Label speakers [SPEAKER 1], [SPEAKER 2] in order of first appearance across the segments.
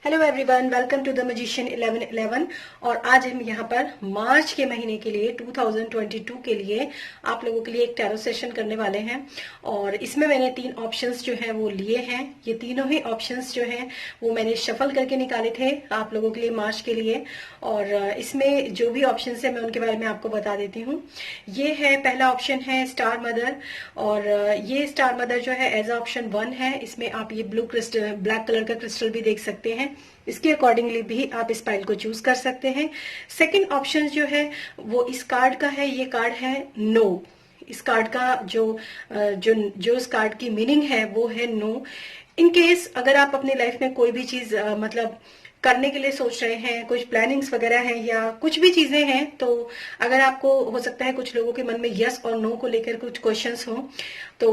[SPEAKER 1] Hello everyone, welcome to the magician 1111। और आज हम यहाँ पर मार्च के महीने के लिए 2022 के लिए आप लोगों के लिए एक टैरो सेशन करने वाले हैं। और इसमें मैंने 3 ऑप्शंस जो हैं वो लिए हैं। ये तीनों ही ऑप्शंस जो हैं वो मैंने शफल करके निकाले थे आप लोगों के लिए मार्च के लिए। और इसमें जो भी ऑप्शंस है मैं उनके बारे में आपको बता देती हूँ। ये है, पहला ऑप्शन है स्टार मदर। और ये स्टार मदर जो है एज ऑप्शन 1 है। इसमें आप ये ब्लू क्रिस्टल, ब्लैक कलर का क्रिस्टल भी देख सकते हैं। इसके अकॉर्डिंगली भी आप इस पाइल को चूज कर सकते हैं। सेकंड ऑप्शन जो है वो इस कार्ड का है। ये कार्ड है नो। इस कार्ड का जो इस कार्ड की मीनिंग है वो है नो। इन केस अगर आप अपनी लाइफ में कोई भी चीज मतलब करने के लिए सोच रहे हैं, कुछ प्लानिंग्स वगैरह हैं या कुछ भी चीजें हैं, तो अगर आपको हो सकता है कुछ लोगों के मन में यस और नो को लेकर कुछ क्वेश्चंस हो, तो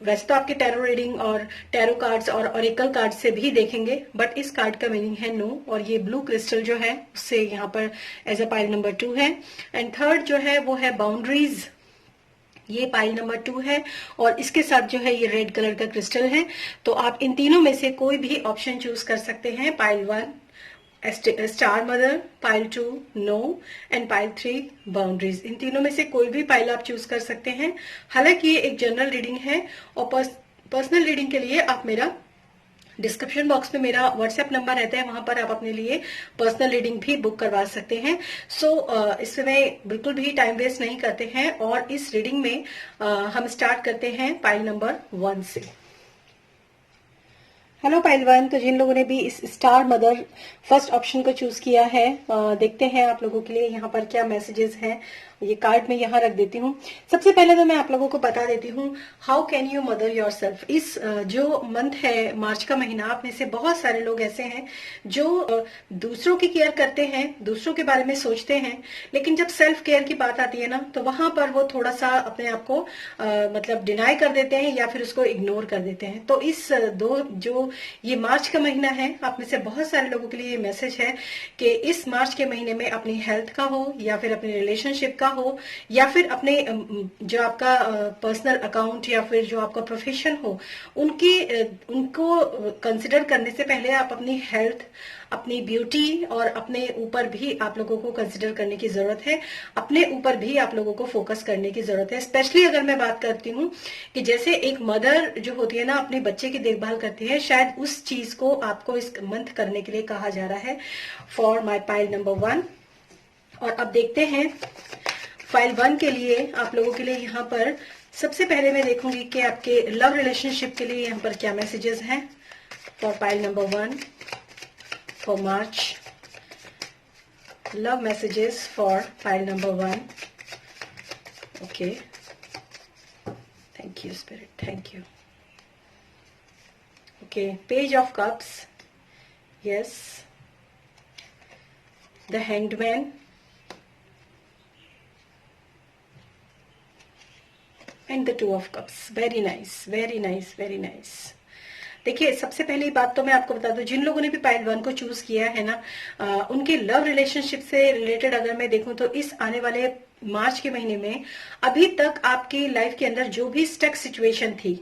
[SPEAKER 1] वैसे तो आपके टैरो रीडिंग और टैरो कार्ड्स और ऑरेकल कार्ड से भी देखेंगे, बट इस कार्ड का मीनिंग है नो। और ये ब्लू क्रिस्टल जो है उससे यहाँ पर एज अ पाइल नंबर 2 है। एंड थर्ड जो है वो है बाउंड्रीज। ये पाइल नंबर 2 है और इसके साथ जो है ये रेड कलर का क्रिस्टल है। तो आप इन तीनों में से कोई भी ऑप्शन चूज कर सकते हैं। Pile 1 star mother, pile 2 no and pile 3 boundaries. इन तीनों में से कोई भी पाइल आप चूज कर सकते हैं। हालांकि ये एक जनरल रीडिंग है और पर्सनल रीडिंग के लिए आप मेरा डिस्क्रिप्शन बॉक्स में मेरा व्हाट्सएप नंबर रहता है, वहां पर आप अपने लिए पर्सनल रीडिंग भी बुक करवा सकते हैं। सो इसमें बिल्कुल भी टाइम वेस्ट नहीं करते हैं और इस रीडिंग में हम स्टार्ट करते हैं पाइल नंबर 1 से। हेलो पाइल 1, तो जिन लोगों ने भी इस स्टार मदर फर्स्ट ऑप्शन को चूज किया है, देखते हैं आप लोगों के लिए यहाँ पर क्या मैसेजेस हैं। ये कार्ड में यहाँ रख देती हूँ। सबसे पहले तो मैं आप लोगों को बता देती हूँ how can you mother your self. इस जो मंथ है, मार्च का महीना, आप में से बहुत सारे लोग ऐसे हैं जो दूसरों की केयर करते हैं, दूसरों के बारे में सोचते हैं, लेकिन जब सेल्फ केयर की बात आती है ना, तो वहां पर वो थोड़ा सा अपने आप को मतलब डिनाई कर देते हैं या फिर उसको इग्नोर कर देते हैं। तो इस जो ये मार्च का महीना है, आप में से बहुत सारे लोगों के लिए ये मैसेज है कि इस मार्च के महीने में अपनी हेल्थ का हो या फिर अपने रिलेशनशिप का हो या फिर अपने जो आपका पर्सनल अकाउंट या फिर जो आपका प्रोफेशन हो, उनको कंसिडर करने से पहले आप अपनी हेल्थ, अपनी ब्यूटी और अपने ऊपर भी आप लोगों को कंसिडर करने की जरूरत है। अपने ऊपर भी आप लोगों को फोकस करने की जरूरत है। स्पेशली अगर मैं बात करती हूँ कि जैसे एक मदर जो होती है ना, अपने बच्चे की देखभाल करती है, शायद उस चीज को आपको इस मंथ करने के लिए कहा जा रहा है फॉर माई पाइल नंबर 1। और अब देखते हैं फाइल 1 के लिए आप लोगों के लिए यहाँ पर सबसे पहले मैं देखूंगी कि आपके लव रिलेशनशिप के लिए यहाँ पर क्या मैसेजेस हैं for pile number 1 for March. Love messages for pile number 1। Okay, thank you spirit, thank you. Okay, page of cups, yes, the hanged man and the 2 of cups. Very nice, very nice, very nice. देखिए, सबसे पहली बात तो मैं आपको बता दूं, जिन लोगों ने भी पाइल 1 को चूज किया है ना, उनके लव रिलेशनशिप से रिलेटेड अगर मैं देखूं तो इस आने वाले मार्च के महीने में अभी तक आपकी लाइफ के अंदर जो भी स्टक सिचुएशन थी,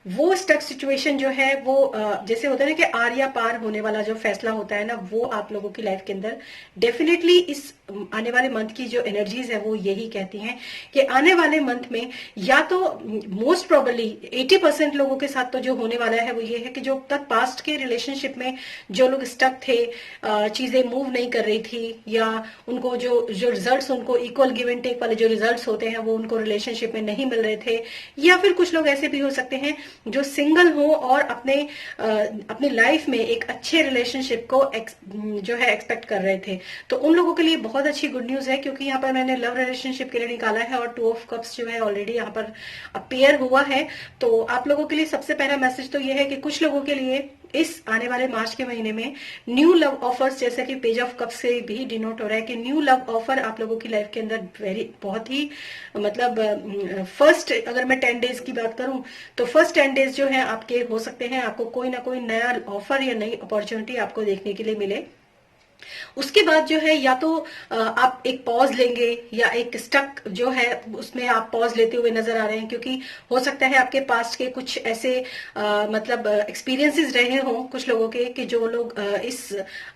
[SPEAKER 1] वो स्टक सिचुएशन जो है वो जैसे होता है ना कि आर या पार होने वाला जो फैसला होता है ना, वो आप लोगों की लाइफ के अंदर डेफिनेटली इस आने वाले मंथ की जो एनर्जीज है वो यही कहती हैं कि आने वाले मंथ में या तो मोस्ट प्रोबेबली 80% लोगों के साथ तो जो होने वाला है वो ये है कि जो तक पास्ट के रिलेशनशिप में जो लोग स्टक थे, चीजें मूव नहीं कर रही थी, या उनको जो रिजल्ट्स उनको इक्वल गिव एंड टेक वाले जो रिजल्ट्स होते हैं वो उनको रिलेशनशिप में नहीं मिल रहे थे, या फिर कुछ लोग ऐसे भी हो सकते हैं जो सिंगल हो और अपनी लाइफ में एक अच्छे रिलेशनशिप को जो है एक्सपेक्ट कर रहे थे। तो उन लोगों के लिए बहुत अच्छी गुड न्यूज है, क्योंकि यहाँ पर मैंने लव रिलेशनशिप के लिए निकाला है और 2 ऑफ कप्स जो है ऑलरेडी यहाँ पर अपीयर हुआ है। तो आप लोगों के लिए सबसे पहला मैसेज तो ये है कि कुछ लोगों के लिए इस आने वाले मार्च के महीने में न्यू लव ऑफर्स, जैसा कि पेज ऑफ कप्स से भी डिनोट हो रहा है कि न्यू लव ऑफर आप लोगों की लाइफ के अंदर बहुत ही मतलब फर्स्ट, अगर मैं 10 डेज की बात करूं तो फर्स्ट 10 डेज जो है आपके हो सकते हैं आपको कोई ना कोई नया ऑफर या नई अपॉर्चुनिटी आपको देखने के लिए मिले। उसके बाद जो है या तो आप एक पॉज लेंगे या एक स्टक जो है उसमें आप पॉज लेते हुए नजर आ रहे हैं, क्योंकि हो सकता है आपके पास्ट के कुछ ऐसे मतलब एक्सपीरियंसेस रहे हों कुछ लोगों के कि जो लोग इस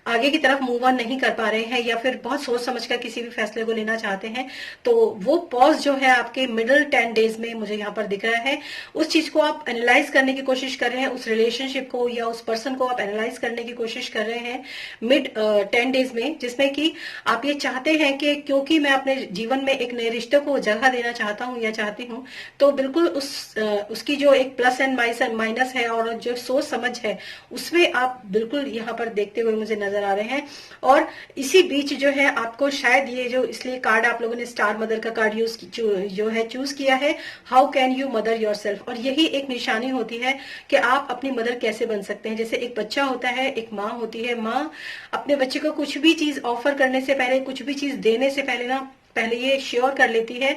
[SPEAKER 1] आगे की तरफ मूव ऑन नहीं कर पा रहे हैं या फिर बहुत सोच समझकर किसी भी फैसले को लेना चाहते हैं। तो वो पॉज जो है आपके मिडिल 10 डेज में मुझे यहाँ पर दिख रहा है। उस चीज को आप एनालाइज करने की कोशिश कर रहे हैं, उस रिलेशनशिप को या उस पर्सन को आप एनालाइज करने की कोशिश कर रहे हैं मिड 10 डेज में, जिसमें कि आप ये चाहते हैं कि क्योंकि मैं अपने जीवन में एक नए रिश्ते को जगह देना चाहता हूं या चाहती हूं, तो बिल्कुल उसकी जो एक प्लस एंड माइनस है और जो सोच समझ है उसमें आप बिल्कुल यहाँ पर देखते हुए मुझे नजर आ रहे हैं। और इसी बीच जो है आपको शायद ये जो इसलिए कार्ड आप लोगों ने स्टार मदर का कार्ड जो है चूज किया है, how can you mother yourself, और यही एक निशानी होती है कि आप अपनी मदर कैसे बन सकते हैं। जैसे एक बच्चा होता है, एक माँ होती है, माँ अपने बच्चे को कुछ भी चीज ऑफर करने से पहले, कुछ भी चीज देने से पहले ना पहले ये श्योर कर लेती है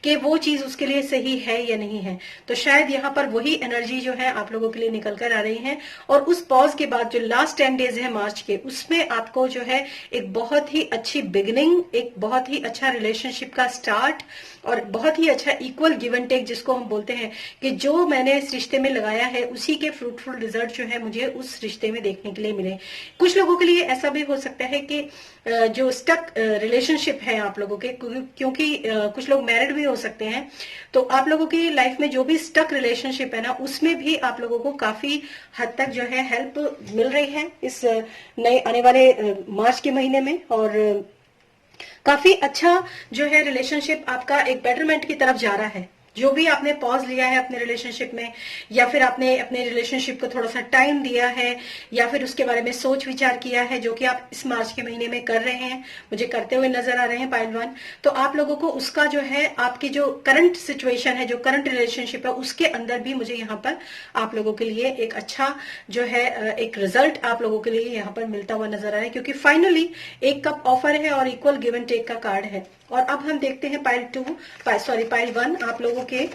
[SPEAKER 1] कि वो चीज उसके लिए सही है या नहीं है। तो शायद यहाँ पर वही एनर्जी जो है आप लोगों के लिए निकल कर आ रही है। और उस पॉज के बाद जो लास्ट 10 डेज है मार्च के, उसमें आपको जो है एक बहुत ही अच्छी बिगिनिंग, एक बहुत ही अच्छा रिलेशनशिप का स्टार्ट और बहुत ही अच्छा इक्वल गिव एंड टेक, जिसको हम बोलते हैं कि जो मैंने इस रिश्ते में लगाया है उसी के फ्रूटफुल रिजल्ट जो है मुझे उस रिश्ते में देखने के लिए मिले। कुछ लोगों के लिए ऐसा भी हो सकता है कि जो स्टक रिलेशनशिप है आप लोगों के, क्योंकि कुछ लोग मैरिड भी हो सकते हैं, तो आप लोगों की लाइफ में जो भी स्टक रिलेशनशिप है ना, उसमें भी आप लोगों को काफी हद तक जो है हेल्प मिल रही है इस नए आने वाले मार्च के महीने में। और काफी अच्छा जो है रिलेशनशिप आपका एक बेटरमेंट की तरफ जा रहा है। जो भी आपने पॉज लिया है अपने रिलेशनशिप में, या फिर आपने अपने रिलेशनशिप को थोड़ा सा टाइम दिया है, या फिर उसके बारे में सोच विचार किया है, जो कि आप इस मार्च के महीने में कर रहे हैं, मुझे करते हुए नजर आ रहे हैं पाइल 1, तो आप लोगों को उसका जो है आपकी जो करंट सिचुएशन है, जो करंट रिलेशनशिप है, उसके अंदर भी मुझे यहाँ पर आप लोगों के लिए एक अच्छा जो है एक रिजल्ट आप लोगों के लिए यहाँ पर मिलता हुआ नजर आ रहा है, क्योंकि फाइनली एक कप ऑफर है और इक्वल गिव एंड टेक का कार्ड है। और अब हम देखते हैं पाइल 1 आप लोगों के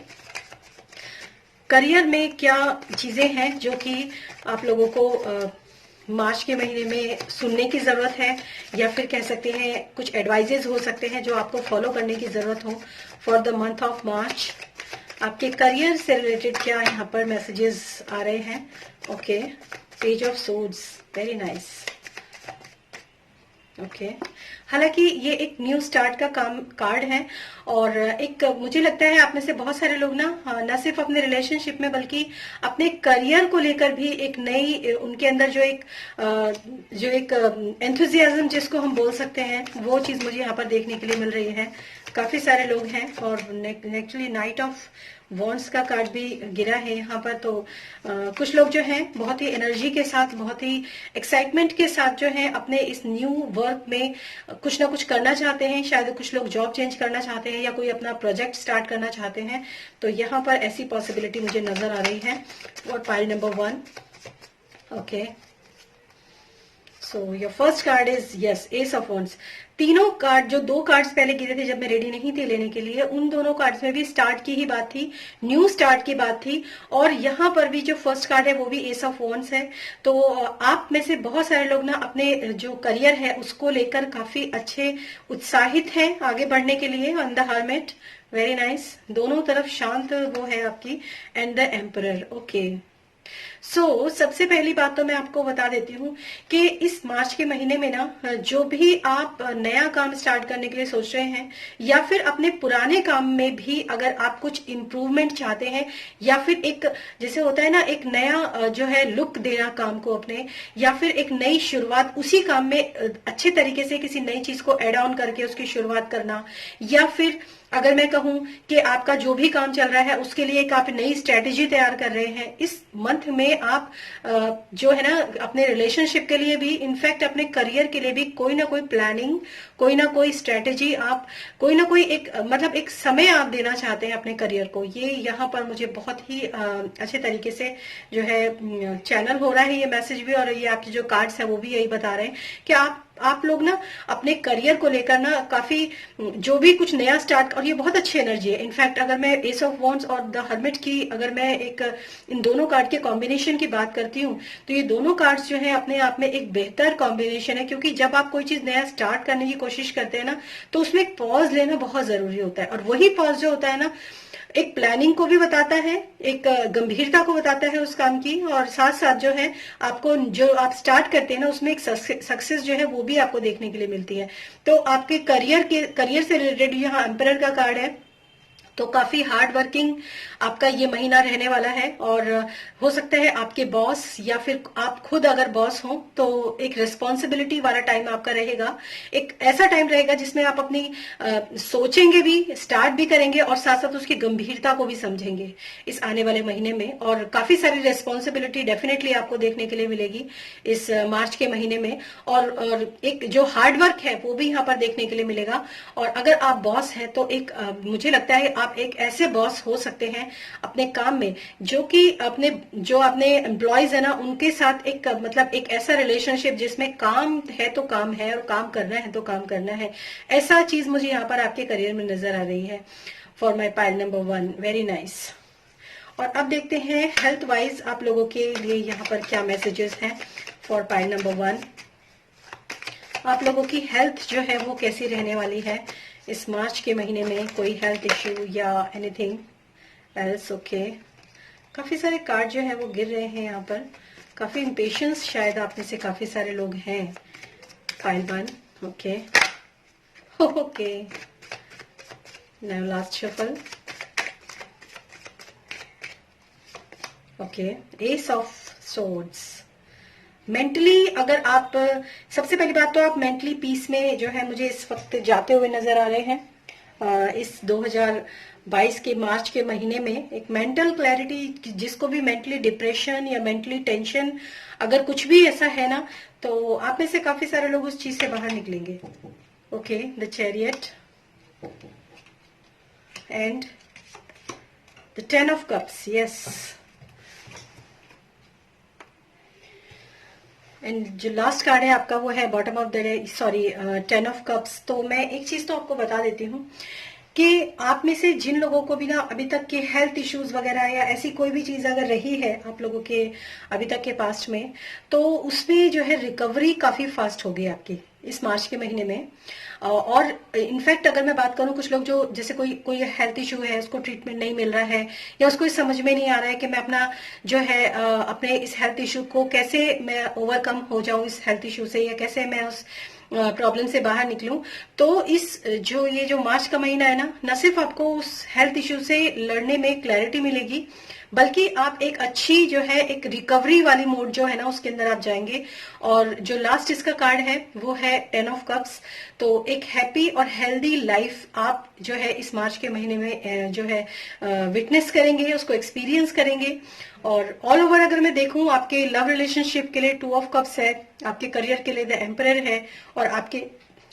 [SPEAKER 1] करियर में क्या चीजें हैं जो कि आप लोगों को मार्च के महीने में सुनने की जरूरत है, या फिर कह सकते हैं कुछ एडवाइजेज हो सकते हैं जो आपको फॉलो करने की जरूरत हो for the month of March. आपके करियर से रिलेटेड क्या यहाँ पर मैसेजेस आ रहे हैं। Okay, page of swords, very nice. Okay, हालांकि ये एक न्यू स्टार्ट का कार्ड है, और एक मुझे लगता है आप में से बहुत सारे लोग ना सिर्फ अपने रिलेशनशिप में बल्कि अपने करियर को लेकर भी एक नई उनके अंदर जो एक एंथुजियाज्म जिसको हम बोल सकते हैं, वो चीज मुझे यहाँ पर देखने के लिए मिल रही है। काफी सारे लोग हैं, और एक्चुअली नाइट ऑफ वॉन्ड्स का कार्ड भी गिरा है यहाँ पर। तो कुछ लोग जो हैं बहुत ही एनर्जी के साथ, बहुत ही एक्साइटमेंट के साथ जो है अपने इस न्यू वर्क में कुछ ना कुछ करना चाहते हैं। शायद कुछ लोग जॉब चेंज करना चाहते हैं या कोई अपना प्रोजेक्ट स्टार्ट करना चाहते हैं, तो यहाँ पर ऐसी पॉसिबिलिटी मुझे नजर आ रही है। और pile number 1, okay, so your first card is yes S of wands. तीनों कार्ड, जो 2 कार्ड्स पहले गिरे थे जब मैं रेडी नहीं थी लेने के लिए, उन दोनों कार्ड्स में भी स्टार्ट की ही बात थी, न्यू स्टार्ट की बात थी। और यहाँ पर भी जो फर्स्ट कार्ड है वो भी एस ऑफ वॉन्ड्स है। तो आप में से बहुत सारे लोग ना अपने जो करियर है उसको लेकर काफी अच्छे उत्साहित हैं आगे बढ़ने के लिए। On the hermit, very nice, दोनों तरफ शांत वो है आपकी, एंड द एम्परर। ओके, सबसे पहली बात तो मैं आपको बता देती हूँ कि इस मार्च के महीने में ना जो भी आप नया काम स्टार्ट करने के लिए सोच रहे हैं, या फिर अपने पुराने काम में भी अगर आप कुछ इम्प्रूवमेंट चाहते हैं, या फिर एक जैसे होता है ना एक नया जो है लुक देना काम को अपने, या फिर एक नई शुरुआत उसी काम में अच्छे तरीके से किसी नई चीज को एड ऑन करके उसकी शुरुआत करना, या फिर अगर मैं कहूं कि आपका जो भी काम चल रहा है उसके लिए एक आप नई स्ट्रेटेजी तैयार कर रहे हैं, इस मंथ में आप जो है ना अपने रिलेशनशिप के लिए भी, इनफैक्ट अपने करियर के लिए भी कोई ना कोई प्लानिंग, कोई ना कोई स्ट्रेटेजी, आप कोई ना कोई एक मतलब एक समय आप देना चाहते हैं अपने करियर को। ये यहाँ पर मुझे बहुत ही अच्छे तरीके से जो है चैनल हो रहा है ये मैसेज भी, और ये आपके जो कार्ड्स है वो भी यही बता रहे हैं कि आप आप लोग ना अपने करियर को लेकर ना काफी जो भी कुछ नया स्टार्ट, और ये बहुत अच्छी एनर्जी है। इनफैक्ट अगर मैं एस ऑफ वॉन्ड्स और द हर्मिट की अगर मैं एक इन दोनों कार्ड के कॉम्बिनेशन की बात करती हूँ, तो ये दोनों कार्ड्स जो है अपने आप में एक बेहतर कॉम्बिनेशन है, क्योंकि जब आप कोई चीज नया स्टार्ट करने की कोशिश करते हैं ना, तो उसमें एक पॉज लेना बहुत जरूरी होता है। और वही पॉज जो होता है ना, एक प्लानिंग को भी बताता है, एक गंभीरता को बताता है उस काम की, और साथ साथ जो है आपको जो आप स्टार्ट करते हैं ना, उसमें एक सक्सेस जो है वो भी आपको देखने के लिए मिलती है। तो आपके करियर से रिलेटेड यहाँ एम्परर का कार्ड है, तो काफी हार्ड वर्किंग आपका ये महीना रहने वाला है। और हो सकता है आपके बॉस या फिर आप खुद अगर बॉस हो तो एक रिस्पॉन्सिबिलिटी वाला टाइम आपका रहेगा। एक ऐसा टाइम रहेगा जिसमें आप अपनी सोचेंगे भी, स्टार्ट भी करेंगे, और साथ साथ उसकी गंभीरता को भी समझेंगे इस आने वाले महीने में। और काफी सारी रिस्पॉन्सिबिलिटी डेफिनेटली आपको देखने के लिए मिलेगी इस मार्च के महीने में। और एक जो हार्ड वर्क है वो भी यहाँ पर देखने के लिए मिलेगा। और अगर आप बॉस है तो एक मुझे लगता है आप एक ऐसे बॉस हो सकते हैं अपने काम में, जो कि जो अपने एम्प्लॉयज है ना, उनके साथ एक मतलब एक ऐसा रिलेशनशिप जिसमें काम है तो काम है और काम करना है तो काम करना है। ऐसा चीज मुझे यहाँ पर आपके करियर में नजर आ रही है for my pile number 1। Very nice. और अब देखते हैं हेल्थ वाइज आप लोगों के लिए यहाँ पर क्या मैसेजेस हैं फॉर पाइल नंबर 1। आप लोगों की हेल्थ जो है वो कैसी रहने वाली है इस मार्च के महीने में, कोई हेल्थ इश्यू या एनीथिंग एल्स। ओके, काफी सारे कार्ड जो है वो गिर रहे हैं यहाँ पर, काफी इम्पेशंस शायद आप में से काफी सारे लोग हैं। Pile 1। Okay okay, now last shuffle. Okay, S of swords. Mentally अगर आप, सबसे पहली बात तो आप मेंटली पीस में जो है मुझे इस वक्त जाते हुए नजर आ रहे हैं। इस 2022 के मार्च के महीने में एक मेंटल क्लैरिटी, जिसको भी मेंटली डिप्रेशन या मेंटली टेंशन अगर कुछ भी ऐसा है ना, तो आप में से काफी सारे लोग उस चीज से बाहर निकलेंगे। Okay, the chariot and the 10 of cups. Yes, and जो लास्ट कार्ड है आपका वो है bottom of the 10 of cups. तो मैं एक चीज तो आपको बता देती हूँ कि आप में से जिन लोगों को भी ना अभी तक के हेल्थ इश्यूज वगैरह या ऐसी कोई भी चीज अगर रही है आप लोगों के अभी तक के पास्ट में, तो उसमें जो है रिकवरी काफी फास्ट होगी आपकी इस मार्च के महीने में। और इनफैक्ट अगर मैं बात करूं, कुछ लोग जो जैसे कोई हेल्थ इशू है, उसको ट्रीटमेंट नहीं मिल रहा है या उसको समझ में नहीं आ रहा है कि मैं अपना जो है अपने इस हेल्थ इशू को कैसे मैं ओवरकम हो जाऊं इस हेल्थ इशू से, या कैसे मैं उस प्रॉब्लम से बाहर निकलूं, तो ये जो मार्च का महीना है ना, न सिर्फ आपको उस हेल्थ इशू से लड़ने में क्लैरिटी मिलेगी, बल्कि आप एक अच्छी जो है एक रिकवरी वाली मोड जो है ना उसके अंदर आप जाएंगे। और जो लास्ट इसका कार्ड है वो है 10 ऑफ कप्स। तो एक हैप्पी और हेल्दी लाइफ आप जो है इस मार्च के महीने में जो है विटनेस करेंगे, उसको एक्सपीरियंस करेंगे। और ऑल ओवर अगर मैं देखूं, आपके लव रिलेशनशिप के लिए 2 ऑफ कप्स है, आपके करियर के लिए द एम्परर है, और आपके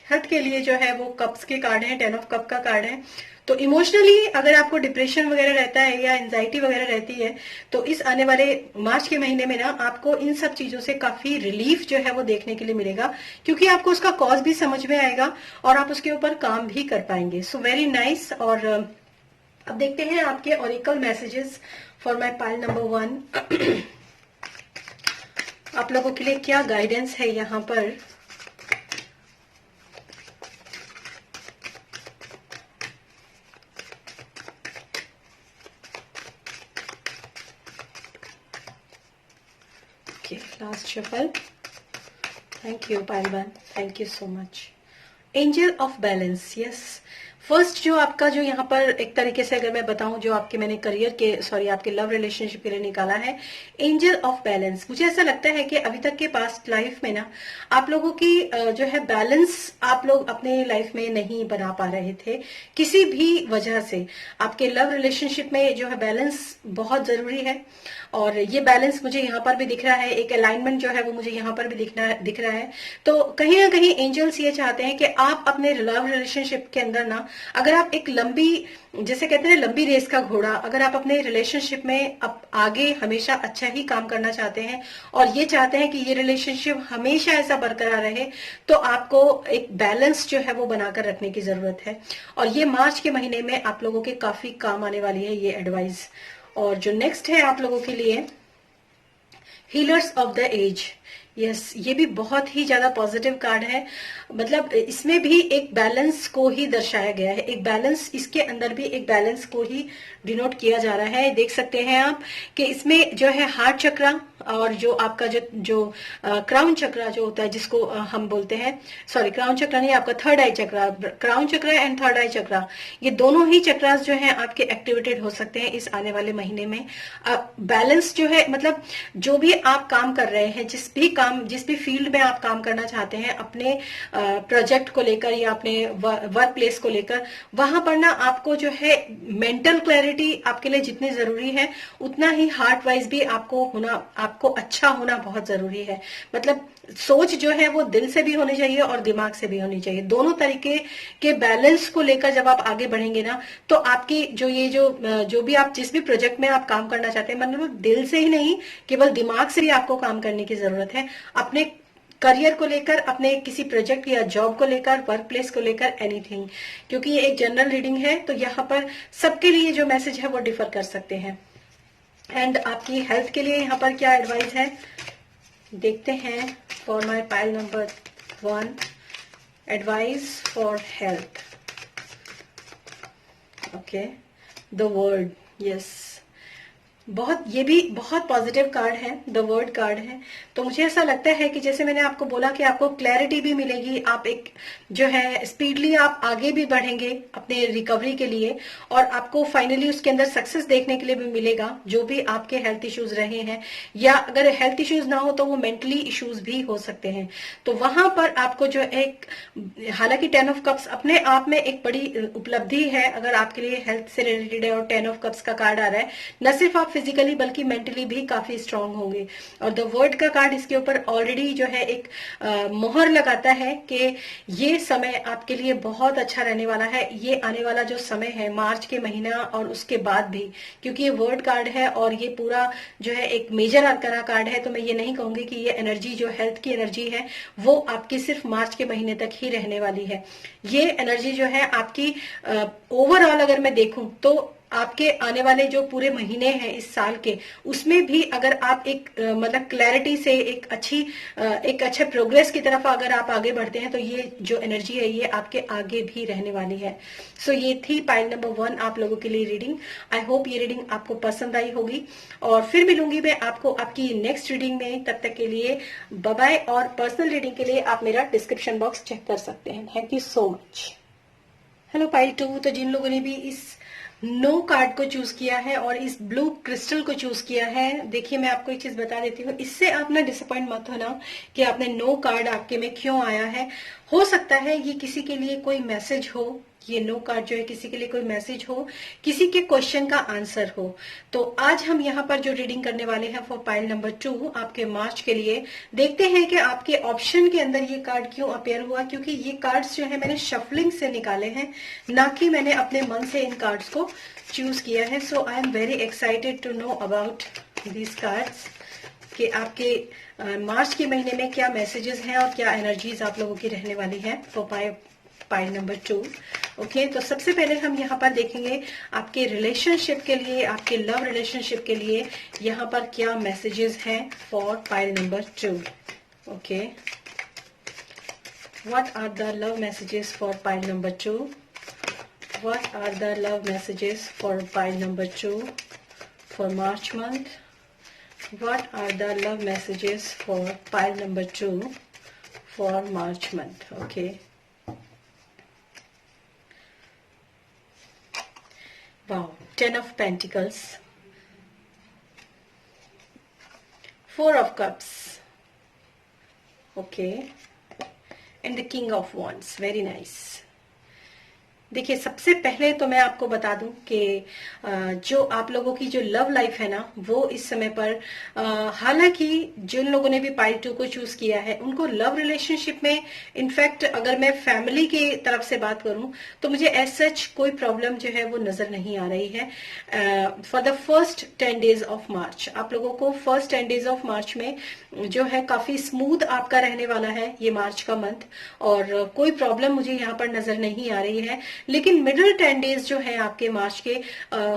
[SPEAKER 1] हेल्थ के लिए जो है वो कप्स के कार्ड है, 10 ऑफ कप का कार्ड है। तो इमोशनली अगर आपको डिप्रेशन वगैरह रहता है या एंजाइटी वगैरह रहती है, तो इस आने वाले मार्च के महीने में ना आपको इन सब चीजों से काफी रिलीफ जो है वो देखने के लिए मिलेगा, क्योंकि आपको उसका कॉज भी समझ में आएगा और आप उसके ऊपर काम भी कर पाएंगे। So very nice. और अब देखते हैं आपके oracle messages for my pile number 1। आप लोगों के लिए क्या गाइडेंस है यहाँ पर। Last shuffle. Thank you, pile 1. Thank you so much. Angel of balance. Yes. First जो आपका जो यहाँ पर एक तरीके से अगर मैं बताऊं, जो आपके मैंने करियर के आपके लव रिलेशनशिप के लिए निकाला है एंजल ऑफ बैलेंस। मुझे ऐसा लगता है कि अभी तक के पास्ट लाइफ में ना आप लोगों की जो है बैलेंस आप लोग अपने लाइफ में नहीं बना पा रहे थे किसी भी वजह से। आपके लव रिलेशनशिप में जो है बैलेंस बहुत जरूरी है, और ये बैलेंस मुझे यहाँ पर भी दिख रहा है, एक अलाइनमेंट जो है वो मुझे यहाँ पर भी दिख रहा है। तो कहीं ना कहीं एंजल्स ये चाहते हैं कि आप अपने लव रिलेशनशिप के अंदर ना अगर आप एक लंबी, जैसे कहते हैं लंबी रेस का घोड़ा, अगर आप अपने रिलेशनशिप में आगे हमेशा अच्छा ही काम करना चाहते हैं और ये चाहते हैं कि ये रिलेशनशिप हमेशा ऐसा बरकरार रहे, तो आपको एक बैलेंस जो है वो बनाकर रखने की जरूरत है। और ये मार्च के महीने में आप लोगों के काफी काम आने वाली है ये एडवाइस। और जो नेक्स्ट है आप लोगों के लिए, healers of the age. Yes, ये भी बहुत ही ज्यादा पॉजिटिव कार्ड है। मतलब इसमें भी एक बैलेंस को ही दर्शाया गया है, एक बैलेंस, इसके अंदर भी एक बैलेंस को ही डिनोट किया जा रहा है। देख सकते हैं आप कि इसमें जो है हार्ट चक्रा और जो आपका जो क्राउन चक्रा जो होता है, जिसको हम बोलते हैं, सॉरी क्राउन चक्रा नहीं, आपका third eye chakra, crown chakra and third eye chakra, ये दोनों ही चक्रास जो है आपके एक्टिवेटेड हो सकते हैं इस आने वाले महीने में। बैलेंस जो है, मतलब जो भी आप काम कर रहे हैं, जिस भी फील्ड में आप काम करना चाहते हैं, अपने प्रोजेक्ट को लेकर या अपने वर्क प्लेस को लेकर, वहां पर ना आपको जो है मेंटल क्लैरिटी आपके लिए जितनी जरूरी है, उतना ही हार्ट वाइज भी आपको अच्छा होना बहुत जरूरी है। मतलब सोच जो है वो दिल से भी होनी चाहिए और दिमाग से भी होनी चाहिए। दोनों तरीके के बैलेंस को लेकर जब आप आगे बढ़ेंगे ना, तो आपकी जो भी आप जिस भी प्रोजेक्ट में आप काम करना चाहते हैं, मतलब दिल से ही नहीं, केवल दिमाग से भी आपको काम करने की जरूरत है, अपने करियर को लेकर, अपने किसी प्रोजेक्ट या जॉब को लेकर, वर्क प्लेस को लेकर, एनीथिंग। क्योंकि ये एक जनरल रीडिंग है, तो यहाँ पर सबके लिए जो मैसेज है वो डिफर कर सकते हैं। एंड आपकी हेल्थ के लिए यहाँ पर क्या एडवाइस है देखते हैं। For my pile number 1, advice for health. Okay, the word, yes, ये भी बहुत पॉजिटिव कार्ड है, द वर्ड कार्ड है। तो मुझे ऐसा लगता है कि जैसे मैंने आपको बोला कि आपको क्लैरिटी भी मिलेगी, आप एक जो है स्पीडली आप आगे भी बढ़ेंगे अपने रिकवरी के लिए, और आपको फाइनली उसके अंदर सक्सेस देखने के लिए भी मिलेगा। जो भी आपके हेल्थ इश्यूज रहे हैं, या अगर हेल्थ इश्यूज ना हो तो वो मेंटली इश्यूज भी हो सकते हैं, तो वहां पर आपको जो एक, हालांकि 10 ऑफ कप्स अपने आप में एक बड़ी उपलब्धि है अगर आपके लिए हेल्थ से रिलेटेड है, और 10 ऑफ कप्स का कार्ड आ रहा है, न सिर्फ आप फिजिकली बल्कि मेंटली भी काफी स्ट्रांग होंगे। और द वर्ड का कार्ड इसके ऊपर ऑलरेडी जो है एक मोहर लगाता है कि ये समय आपके लिए बहुत अच्छा रहने वाला है। ये आने वाला जो समय है मार्च के महीना और उसके बाद भी, क्योंकि ये वर्ड कार्ड है और ये पूरा जो है एक मेजर आर्काना कार्ड है, तो मैं ये नहीं कहूंगी कि ये एनर्जी जो हेल्थ की एनर्जी है वो आपकी सिर्फ मार्च के महीने तक ही रहने वाली है। ये एनर्जी जो है आपकी ओवरऑल अगर मैं देखूं तो आपके आने वाले जो पूरे महीने हैं इस साल के, उसमें भी अगर आप एक मतलब क्लैरिटी से एक अच्छे प्रोग्रेस की तरफ अगर आप आगे बढ़ते हैं, तो ये जो एनर्जी है ये आपके आगे भी रहने वाली है। सो ये थी पाइल नंबर 1 आप लोगों के लिए रीडिंग। आई होप ये रीडिंग आपको पसंद आई होगी, और फिर मिलूंगी मैं आपको आपकी नेक्स्ट रीडिंग में। तब तक के लिए बाय बाय, और पर्सनल रीडिंग के लिए आप मेरा डिस्क्रिप्शन बॉक्स चेक कर सकते हैं। Thank you so much. Hello pile 2, तो जिन लोगों ने भी इस नो कार्ड को चूज किया है और इस ब्लू क्रिस्टल को चूज किया है, देखिए मैं आपको एक चीज बता देती हूँ, इससे आप ना डिसअपॉइंट मत होना कि आपने नो कार्ड आपके में क्यों आया है। हो सकता है ये किसी के लिए कोई मैसेज हो, ये नो कार्ड जो है किसी के लिए कोई मैसेज हो, किसी के क्वेश्चन का आंसर हो। तो आज हम यहाँ पर जो रीडिंग करने वाले हैं फॉर पाइल नंबर 2 आपके मार्च के लिए, देखते हैं कि आपके ऑप्शन के अंदर ये कार्ड क्यों अपेयर हुआ। क्योंकि ये कार्ड्स जो है मैंने शफलिंग से निकाले हैं, ना कि मैंने अपने मन से इन कार्ड्स को चूज किया है। So I am very excited to know about these cards कि आपके मार्च के महीने में क्या मैसेजेस हैं और क्या एनर्जीज आप लोगों की रहने वाली है फॉर पाइल नंबर 2। ओके, तो सबसे पहले हम यहाँ पर देखेंगे आपके रिलेशनशिप के लिए, आपके लव रिलेशनशिप के लिए यहाँ पर क्या मैसेजेस हैं for pile number 2। Okay, what are the love messages for pile number 2? What are the love messages for pile number 2 for March month? What are the love messages for pile number 2 for March month? Okay. Wow, 10 of Pentacles, 4 of Cups, okay, and the King of Wands. Very nice. देखिए, सबसे पहले तो मैं आपको बता दूं कि जो आप लोगों की जो लव लाइफ है ना, वो इस समय पर हालांकि जिन लोगों ने भी पाइल 2 को चूज किया है उनको लव रिलेशनशिप में, इनफैक्ट अगर मैं फैमिली की तरफ से बात करूं तो मुझे एज सच कोई प्रॉब्लम जो है वो नजर नहीं आ रही है। For the first 10 days of March, आप लोगों को फर्स्ट 10 डेज ऑफ मार्च में जो है काफी स्मूथ आपका रहने वाला है ये मार्च का मंथ, और कोई प्रॉब्लम मुझे यहाँ पर नजर नहीं आ रही है। लेकिन मिडिल 10 डेज जो है आपके मार्च के,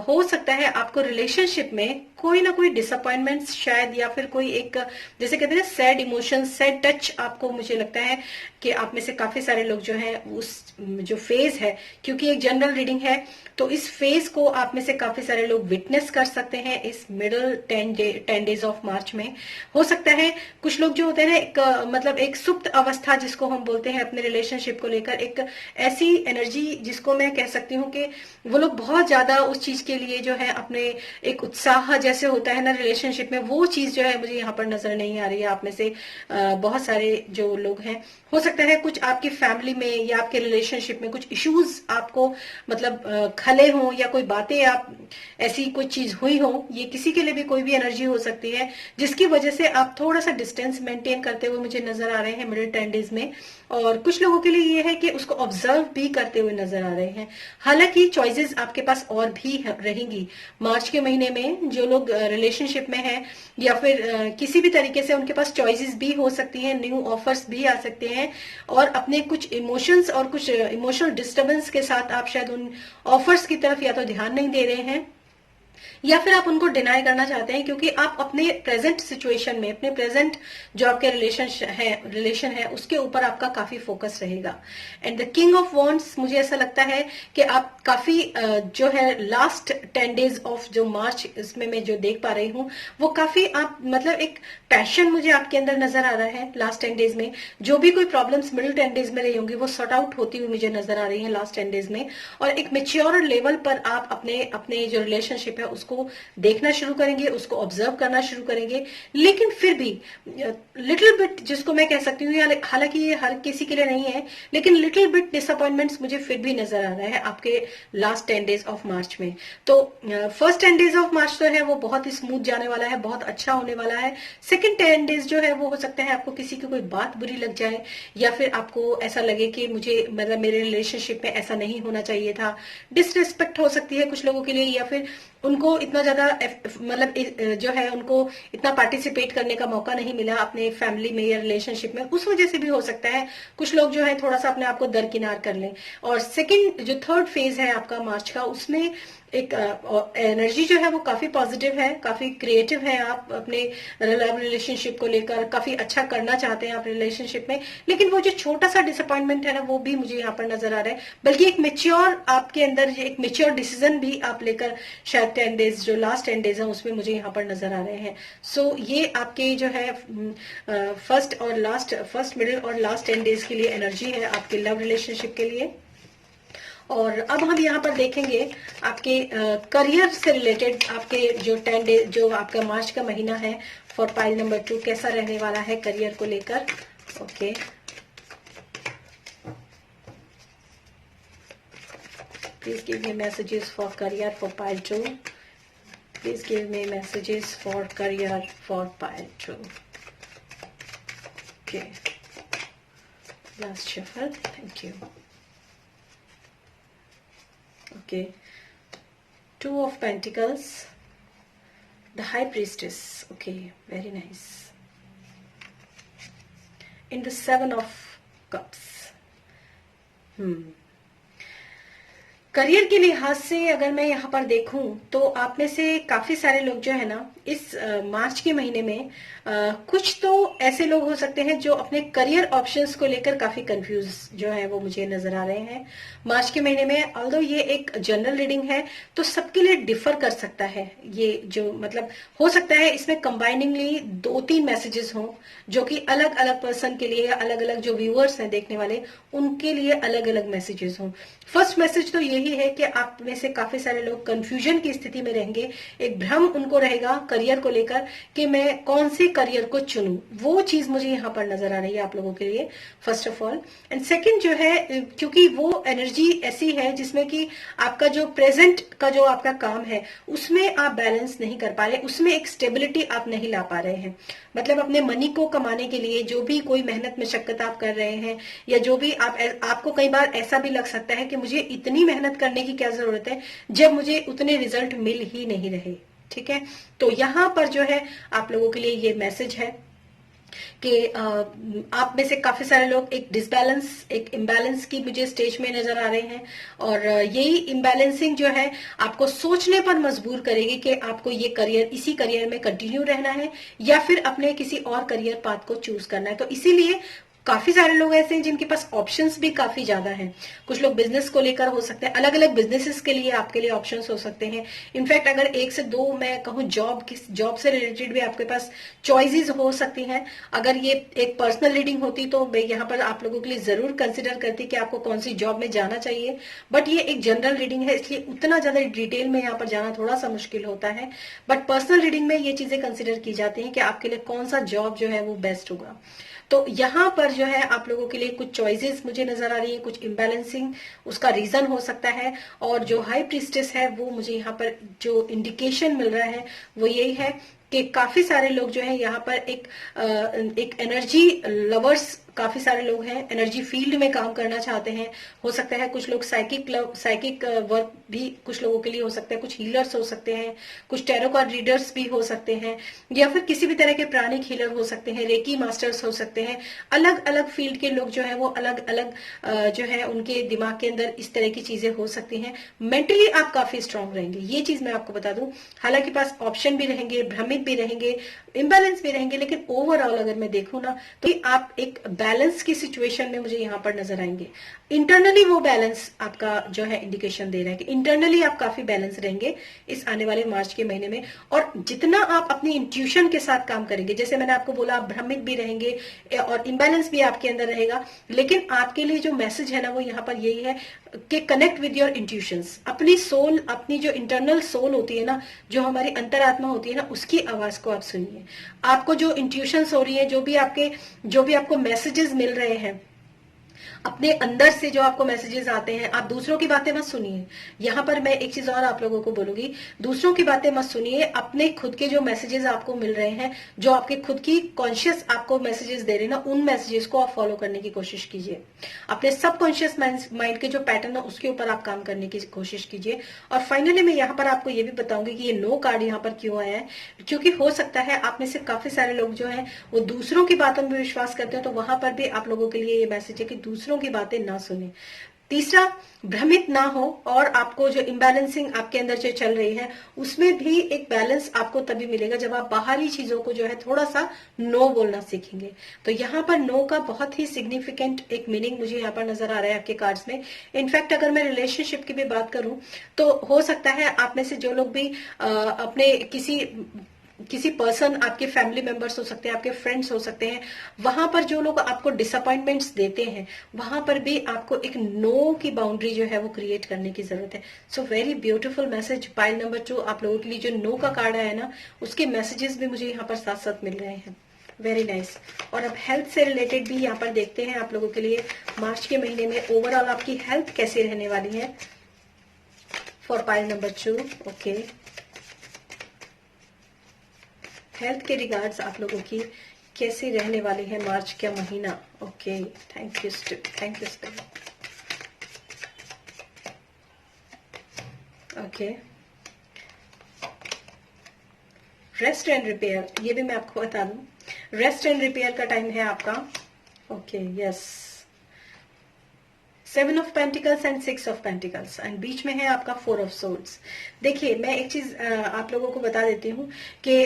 [SPEAKER 1] हो सकता है आपको रिलेशनशिप में कोई ना कोई डिसअपॉइंटमेंट शायद, या फिर कोई एक जैसे कहते हैं सैड इमोशन, सैड टच, आपको मुझे लगता है कि आप में से काफी सारे लोग जो है उस जो फेज है, क्योंकि एक जनरल रीडिंग है तो इस फेज को आप में से काफी सारे लोग विटनेस कर सकते हैं इस मिडिल 10 डेज ऑफ मार्च में। हो सकता है कुछ लोग जो होते हैं ना, एक मतलब एक सुप्त अवस्था जिसको हम बोलते हैं अपने रिलेशनशिप को लेकर, एक ऐसी एनर्जी जिसको मैं कह सकती हूँ कि वो लोग बहुत ज्यादा उस चीज के लिए जो है अपने एक उत्साह जैसे होता है ना रिलेशनशिप में, वो चीज जो है मुझे यहाँ पर नजर नहीं आ रही है आप में से बहुत सारे जो लोग हैं। हो सकता है कुछ आपकी फैमिली में या आपके रिलेशनशिप में कुछ इश्यूज आपको मतलब खले हों, या कोई बातें आप ऐसी कोई चीज हुई हो, ये किसी के लिए भी कोई भी एनर्जी हो सकती है जिसकी वजह से आप थोड़ा सा डिस्टेंस मेंटेन करते हुए मुझे नजर आ रहे हैं मिडिल 10 डेज में। और कुछ लोगों के लिए ये है कि उसको ऑब्जर्व भी करते हुए नजर आ रहे हैं। हालांकि चॉइसेस आपके पास और भी रहेंगी मार्च के महीने में। जो लोग रिलेशनशिप में हैं या फिर किसी भी तरीके से उनके पास चॉइसेस भी हो सकती हैं, न्यू ऑफर्स भी आ सकते हैं, और अपने कुछ इमोशंस और कुछ इमोशनल डिस्टर्बेंस के साथ आप शायद उन ऑफर्स की तरफ या तो ध्यान नहीं दे रहे हैं, या फिर आप उनको डिनाई करना चाहते हैं, क्योंकि आप अपने प्रेजेंट सिचुएशन में, अपने प्रेजेंट जो आपके रिलेशन है उसके ऊपर आपका काफी फोकस रहेगा। And the king of wands, मुझे ऐसा लगता है कि आप काफी जो है लास्ट 10 डेज ऑफ जो मार्च, इसमें मैं जो देख पा रही हूँ वो काफी आप मतलब एक पैशन मुझे आपके अंदर नजर आ रहा है लास्ट 10 डेज में। जो भी कोई प्रॉब्लम्स मिडिल 10 डेज में रही होंगी वो सॉर्ट आउट होती हुई मुझे नजर आ रही है लास्ट 10 डेज में, और एक मेच्योर लेवल पर आप अपने जो रिलेशनशिप है उसको देखना शुरू करेंगे, उसको ऑब्जर्व करना शुरू करेंगे। लेकिन फिर भी लिटिल बिट, जिसको मैं कह सकती हूँ, हालांकि ये हर किसी के लिए नहीं है, लेकिन लिटिल बिट डिसअपॉइंटमेंट्स मुझे फिर भी नजर आ रहा है आपके लास्ट 10 डेज ऑफ मार्च में। तो फर्स्ट 10 डेज ऑफ मार्च तो है वो बहुत ही स्मूथ जाने वाला है, बहुत अच्छा होने वाला है। सेकंड 10 डेज जो है वो हो सकता है आपको किसी की कोई बात बुरी लग जाए, या फिर आपको ऐसा लगे कि मुझे मतलब मेरे रिलेशनशिप में ऐसा नहीं होना चाहिए था। डिसरिस्पेक्ट हो सकती है कुछ लोगों के लिए, या फिर उनको इतना ज्यादा मतलब जो है उनको इतना पार्टिसिपेट करने का मौका नहीं मिला अपने फैमिली में या रिलेशनशिप में, उस वजह से भी हो सकता है कुछ लोग जो है थोड़ा सा अपने आप को दरकिनार कर लें। और सेकंड जो थर्ड फेज है आपका मार्च का, उसमें एक एनर्जी जो है वो काफी पॉजिटिव है, काफी क्रिएटिव है। आप अपने लव रिलेशनशिप को लेकर काफी अच्छा करना चाहते हैं आप रिलेशनशिप में, लेकिन वो जो छोटा सा डिसअपॉइंटमेंट है ना वो भी मुझे यहाँ पर नजर आ रहा है। बल्कि एक मेच्योर आपके अंदर एक मेच्योर डिसीजन भी आप लेकर शायद 10 डेज जो लास्ट 10 डेज है उसमें मुझे यहाँ पर नजर आ रहे हैं। सो ये आपके जो है फर्स्ट मिडिल और लास्ट 10 डेज के लिए एनर्जी है आपके लव रिलेशनशिप के लिए। और अब हम यहाँ पर देखेंगे आपके करियर से रिलेटेड आपके जो 10 डे जो आपका मार्च का महीना है फॉर पाइल नंबर 2 कैसा रहने वाला है करियर को लेकर। Okay, please give me messages for career for pile 2। Please give me messages for career for pile 2। Okay, last shuffle, thank you. Okay, 2 of Pentacles, the High Priestess. Okay, very nice. In the 7 of Cups. Career के लिहाज से अगर मैं यहाँ पर देखूं तो आप में से काफी सारे लोग जो है ना इस मार्च के महीने में कुछ तो ऐसे लोग हो सकते हैं जो अपने करियर ऑप्शंस को लेकर काफी कंफ्यूज जो है वो मुझे नजर आ रहे हैं मार्च के महीने में। ऑल्दो ये एक जनरल रीडिंग है तो सबके लिए डिफर कर सकता है, ये जो मतलब हो सकता है इसमें कंबाइनिंगली 2-3 मैसेजेस हों जो कि अलग अलग पर्सन के लिए, अलग अलग जो व्यूअर्स हैं देखने वाले उनके लिए अलग अलग मैसेजेस हों। फर्स्ट मैसेज तो यही है कि आप में से काफी सारे लोग कंफ्यूजन की स्थिति में रहेंगे, एक भ्रम उनको रहेगा करियर को लेकर कि मैं कौन से करियर को चुनूं, वो चीज मुझे यहाँ पर नजर आ रही है आप लोगों के लिए, first of all. And second जो है, क्योंकि वो एनर्जी ऐसी है जिसमें कि आपका जो प्रेजेंट का जो आपका काम है उसमें आप बैलेंस नहीं कर पा रहे, उसमें एक स्टेबिलिटी आप नहीं ला पा रहे हैं। मतलब अपने मनी को कमाने के लिए जो भी कोई मेहनत मशक्कत आप कर रहे हैं, या जो भी आपको कई बार ऐसा भी लग सकता है कि मुझे इतनी मेहनत करने की क्या जरूरत है जब मुझे उतने रिजल्ट मिल ही नहीं रहे। ठीक है, तो यहाँ पर जो है आप लोगों के लिए ये मैसेज है कि आप में से काफी सारे लोग एक डिसबैलेंस, एक इम्बैलेंस की मुझे स्टेज में नजर आ रहे हैं, और यही इम्बैलेंसिंग जो है आपको सोचने पर मजबूर करेगी कि आपको ये करियर, इसी करियर में कंटिन्यू रहना है या फिर अपने किसी और करियर पाथ को चूज करना है। तो इसीलिए काफी सारे लोग ऐसे हैं जिनके पास ऑप्शंस भी काफी ज्यादा हैं। कुछ लोग बिजनेस को लेकर हो सकते हैं, अलग अलग बिजनेसेस के लिए आपके लिए ऑप्शंस हो सकते हैं। इनफैक्ट अगर एक से दो मैं कहूँ जॉब से रिलेटेड भी आपके पास चॉइसेस हो सकती हैं। अगर ये एक पर्सनल रीडिंग होती तो मैं यहाँ पर आप लोगों के लिए जरूर कंसिडर करती कि आपको कौन सी जॉब में जाना चाहिए, बट ये एक जनरल रीडिंग है, इसलिए उतना ज्यादा डिटेल में यहाँ पर जाना थोड़ा सा मुश्किल होता है। बट पर्सनल रीडिंग में ये चीजें कंसिडर की जाती हैं कि आपके लिए कौन सा जॉब जो है वो बेस्ट होगा। तो यहाँ पर जो है आप लोगों के लिए कुछ चॉइसेस मुझे नजर आ रही है, कुछ इम्बैलेंसिंग उसका रीजन हो सकता है। और जो हाई प्रीस्टेस है वो मुझे यहाँ पर जो इंडिकेशन मिल रहा है वो यही है कि काफी सारे लोग जो है यहाँ पर एक एनर्जी लवर्स, काफी सारे लोग हैं, एनर्जी फील्ड में काम करना चाहते हैं। हो सकता है कुछ लोग साइकिक वर्क भी कुछ लोगों के लिए हो सकता है, कुछ हीलर्स हो सकते हैं, कुछ टैरो कार्ड रीडर्स भी हो सकते हैं, या फिर किसी भी तरह के प्राणिक हीलर हो सकते हैं, रेकी मास्टर्स हो सकते हैं। अलग अलग फील्ड के लोग जो है वो अलग अलग जो है उनके दिमाग के अंदर इस तरह की चीजें हो सकती हैं। मेंटली आप काफी स्ट्रांग रहेंगे, ये चीज मैं आपको बता दूं। हालांकि पास ऑप्शन भी रहेंगे, भ्रमित भी रहेंगे, इम्बैलेंस भी रहेंगे, लेकिन ओवरऑल अगर मैं देखूं ना तो आप एक बैलेंस की सिचुएशन में मुझे यहाँ पर नजर आएंगे। इंटरनली वो बैलेंस आपका जो है इंडिकेशन दे रहा है कि इंटरनली आप काफी बैलेंस रहेंगे इस आने वाले मार्च के महीने में। और जितना आप अपनी इंट्यूशन के साथ काम करेंगे, जैसे मैंने आपको बोला, आप भ्रमित भी रहेंगे और इम्बैलेंस भी आपके अंदर रहेगा, लेकिन आपके लिए जो मैसेज है ना वो यहाँ पर यही है कि कनेक्ट विद योर इंट्यूशंस। अपनी सोल, अपनी जो इंटरनल सोल होती है ना, जो हमारी अंतरात्मा होती है ना, उसकी आवाज को आप सुनिए। आपको जो इंट्यूशंस हो रही है, जो भी आपको मैसेजेस मिल रहे हैं अपने अंदर से, जो आपको मैसेजेस आते हैं, आप दूसरों की बातें मत सुनिए। यहाँ पर मैं एक चीज और आप लोगों को बोलूंगी, दूसरों की बातें मत सुनिए। अपने खुद के जो मैसेजेस आपको मिल रहे हैं, जो आपके खुद की कॉन्शियस आपको मैसेजेस दे रहे हैं ना, उन मैसेजेस को आप फॉलो करने की कोशिश कीजिए। अपने सबकॉन्शियस माइंड के जो पैटर्न है उसके ऊपर आप काम करने की कोशिश कीजिए। और फाइनली मैं यहाँ पर आपको ये भी बताऊंगी कि ये नो कार्ड यहाँ पर क्यों आया है, क्योंकि हो सकता है आप में से काफी सारे लोग जो है वो दूसरों की बातों में विश्वास करते हैं। तो वहां पर भी आप लोगों के लिए ये मैसेज है कि दूसरों की बातें ना सुने। तीसरा, भ्रमित ना हो, और आपको जो इम्बैलेंसिंग आपके अंदर जो चल रही है उसमें भी एक बैलेंस आपको तभी मिलेगा जब आप बाहरी चीजों को जो है थोड़ा सा नो बोलना सीखेंगे। तो यहाँ पर नो का बहुत ही सिग्निफिकेंट एक मीनिंग मुझे यहाँ पर नजर आ रहा है आपके कार्ड्स में। इनफैक्ट अगर मैं रिलेशनशिप की भी बात करूं तो हो सकता है आप में से जो लोग भी अपने किसी पर्सन, आपके फैमिली मेंबर्स हो सकते हैं, आपके फ्रेंड्स हो सकते हैं, वहां पर जो लोग आपको डिसअपॉइंटमेंट्स देते हैं, वहां पर भी आपको एक नो की बाउंड्री जो है वो क्रिएट करने की जरूरत है। So very beautiful message. Pile number 2 आप लोगों के लिए जो नो का कार्ड आया ना, उसके मैसेजेस भी मुझे यहाँ पर साथ साथ मिल रहे हैं। Very nice. और अब हेल्थ से रिलेटेड भी यहाँ पर देखते हैं आप लोगों के लिए मार्च के महीने में ओवरऑल आपकी हेल्थ कैसी रहने वाली है for pile number 2। Okay, health के रिगार्ड्स आप लोगों की कैसी रहने वाली है मार्च का महीना। Okay, thank you spirit. Okay, rest and repair, ये भी मैं आपको बता दूं, रेस्ट एंड रिपेयर का टाइम है आपका। Okay, yes, 7 of pentacles and 6 of pentacles, and बीच में है आपका 4 ऑफ सोर्ड्स। देखिए, मैं एक चीज आप लोगों को बता देती हूँ कि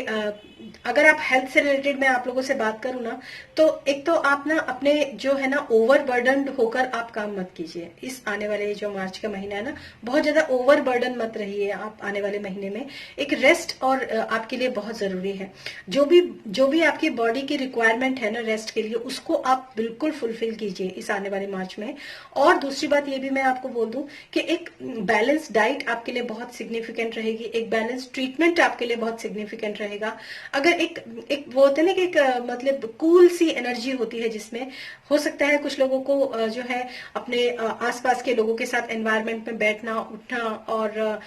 [SPEAKER 1] अगर आप हेल्थ से रिलेटेड मैं आप लोगों से बात करूँ ना, तो एक तो आप ना अपने जो है ना ओवरबर्डन होकर आप काम मत कीजिए। इस आने वाले जो मार्च का महीना है ना, बहुत ज्यादा ओवरबर्डन मत रहिए आप आने वाले महीने में। एक रेस्ट और आपके लिए बहुत जरूरी है। जो भी आपकी बॉडी की रिक्वायरमेंट है ना रेस्ट के लिए, उसको आप बिल्कुल फुलफिल कीजिए इस आने वाले मार्च में। और दूसरी बात ये भी मैं आपको बोल दूं कि एक बैलेंस डाइट आपके लिए बहुत सिग्निफिकेंट रहेगी, एक बैलेंस ट्रीटमेंट आपके लिए बहुत सिग्निफिकेंट रहेगा। अगर एक वो होता है ना कि एक मतलब कूल सी एनर्जी होती है, जिसमें हो सकता है कुछ लोगों को जो है अपने आसपास के लोगों के साथ एनवायरनमेंट में बैठना उठना और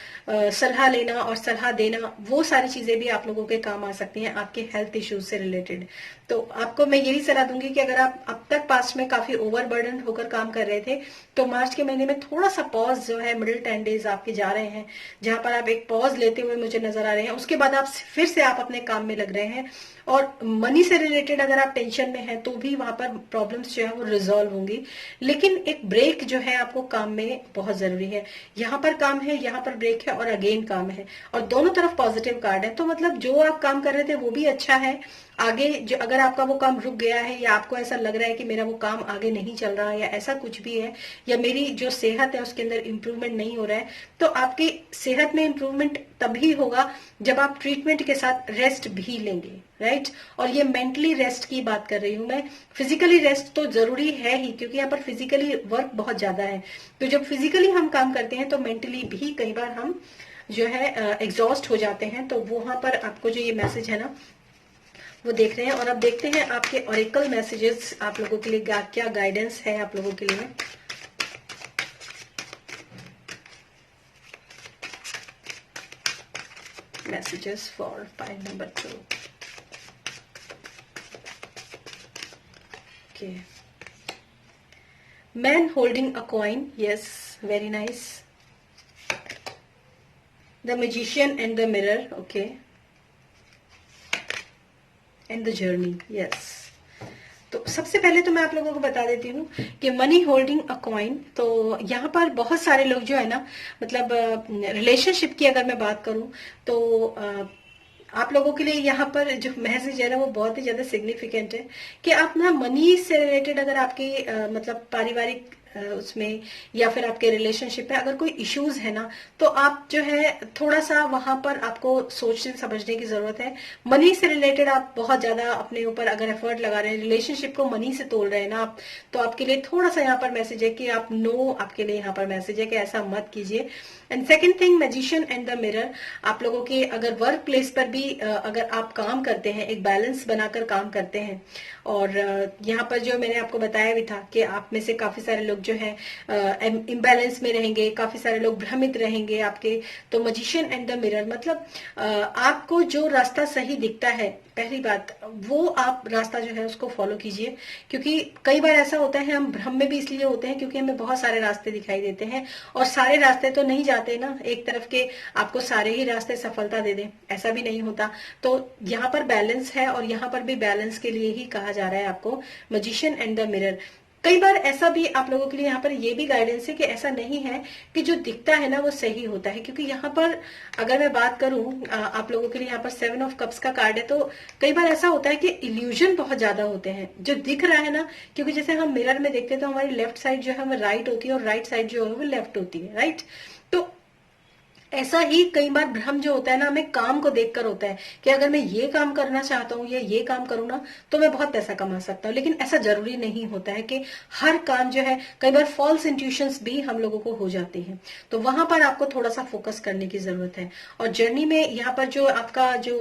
[SPEAKER 1] सलाह लेना और सलाह देना, वो सारी चीजें भी आप लोगों के काम आ सकती हैं आपके हेल्थ इश्यूज से रिलेटेड। तो आपको मैं यही सलाह दूंगी कि अगर आप अब तक पास्ट में काफी ओवरबर्डन होकर काम कर रहे थे, तो मार्च के महीने में थोड़ा सा पॉज जो है मिडिल 10 डेज आपके जा रहे हैं, जहां पर आप एक पॉज लेते हुए मुझे नजर आ रहे हैं। उसके बाद आप फिर से आप अपने काम में लग रहे हैं, और मनी से रिलेटेड अगर आप टेंशन में हैं तो भी वहां पर प्रॉब्लम्स जो है वो रिजॉल्व होंगी। लेकिन एक ब्रेक जो है आपको काम में बहुत जरूरी है। यहाँ पर काम है, यहाँ पर ब्रेक है, और अगेन काम है, और दोनों तरफ पॉजिटिव कार्ड है। तो मतलब जो आप काम कर रहे थे वो भी अच्छा है। आगे जो अगर आपका वो काम रुक गया है, या आपको ऐसा लग रहा है कि मेरा वो काम आगे नहीं चल रहा, या ऐसा कुछ भी है, या मेरी जो सेहत है उसके अंदर इंप्रूवमेंट नहीं हो रहा है, तो आपकी सेहत में इंप्रूवमेंट तभी होगा जब आप ट्रीटमेंट के साथ रेस्ट भी लेंगे, राइट। और ये मेंटली रेस्ट की बात कर रही हूं मैं। फिजिकली रेस्ट तो जरूरी है ही, क्योंकि यहाँ पर फिजिकली वर्क बहुत ज्यादा है। तो जब फिजिकली हम काम करते हैं तो मेंटली भी कई बार हम जो है एग्जॉस्ट हो जाते हैं। तो वहां पर आपको जो ये मैसेज है ना वो देख रहे हैं। और अब देखते हैं आपके ऑरेकल मैसेजेस आप लोगों के लिए क्या गाइडेंस है आप लोगों के लिए। Messages for pile number 2। Okay, man holding a coin, yes, very nice. The magician and the mirror, okay, and the journey, yes. तो सबसे पहले तो मैं आप लोगों को बता देती हूँ कि मनी होल्डिंग अ कॉइन, तो यहाँ पर बहुत सारे लोग जो है ना, मतलब रिलेशनशिप की अगर मैं बात करूँ तो आप लोगों के लिए यहाँ पर जो मैसेज है ना वो बहुत ही ज्यादा सिग्निफिकेंट है कि आप ना मनी से रिलेटेड अगर आपके मतलब पारिवारिक उसमें या फिर आपके रिलेशनशिप में अगर कोई इश्यूज है ना, तो आप जो है थोड़ा सा वहां पर आपको सोचने समझने की जरूरत है। मनी से रिलेटेड आप बहुत ज्यादा अपने ऊपर अगर एफर्ट लगा रहे हैं, रिलेशनशिप को मनी से तोड़ रहे हैं ना आप, तो आपके लिए थोड़ा सा यहाँ पर मैसेज है कि आप नो, आपके लिए यहाँ पर मैसेज है कि ऐसा मत कीजिए। And second thing, magician and the mirror, आप लोगों के अगर वर्क प्लेस पर भी अगर आप काम करते हैं, एक बैलेंस बनाकर काम करते हैं, और यहाँ पर जो मैंने आपको बताया भी था कि आप में से काफी सारे लोग जो है इम्बैलेंस में रहेंगे, काफी सारे लोग भ्रमित रहेंगे आपके। तो मैजिशियन एंड द मिरर मतलब आपको जो रास्ता सही दिखता है, पहली बात वो आप रास्ता जो है उसको फॉलो कीजिए। क्योंकि कई बार ऐसा होता है हम भ्रम में भी इसलिए होते हैं क्योंकि हमें बहुत सारे रास्ते दिखाई देते हैं, और सारे रास्ते तो नहीं जाते ना एक तरफ के, आपको सारे ही रास्ते सफलता दे दें, ऐसा भी नहीं होता। तो यहाँ पर बैलेंस है, और यहाँ पर भी बैलेंस के लिए ही कहा जा रहा है आपको, मैजिशियन एंड द मिरर। कई बार ऐसा भी आप लोगों के लिए यहाँ पर ये भी गाइडेंस है कि ऐसा नहीं है कि जो दिखता है ना वो सही होता है। क्योंकि यहाँ पर अगर मैं बात करूं आप लोगों के लिए, यहाँ पर 7 ऑफ कप्स का कार्ड है, तो कई बार ऐसा होता है कि इल्यूजन बहुत ज्यादा होते हैं जो दिख रहा है ना। क्योंकि जैसे हम मिरर में देखते हैं तो हमारी लेफ्ट साइड जो है वो राइट होती है, और राइट साइड जो है वो लेफ्ट होती है, राइट। तो ऐसा ही कई बार भ्रम जो होता है ना हमें काम को देखकर होता है कि अगर मैं ये काम करना चाहता हूँ या ये काम करूँ ना तो मैं बहुत पैसा कमा सकता हूँ। लेकिन ऐसा जरूरी नहीं होता है कि हर काम जो है, कई बार फॉल्स इंट्यूशंस भी हम लोगों को हो जाती हैं। तो वहां पर आपको थोड़ा सा फोकस करने की जरूरत है। और जर्नी में यहाँ पर जो आपका जो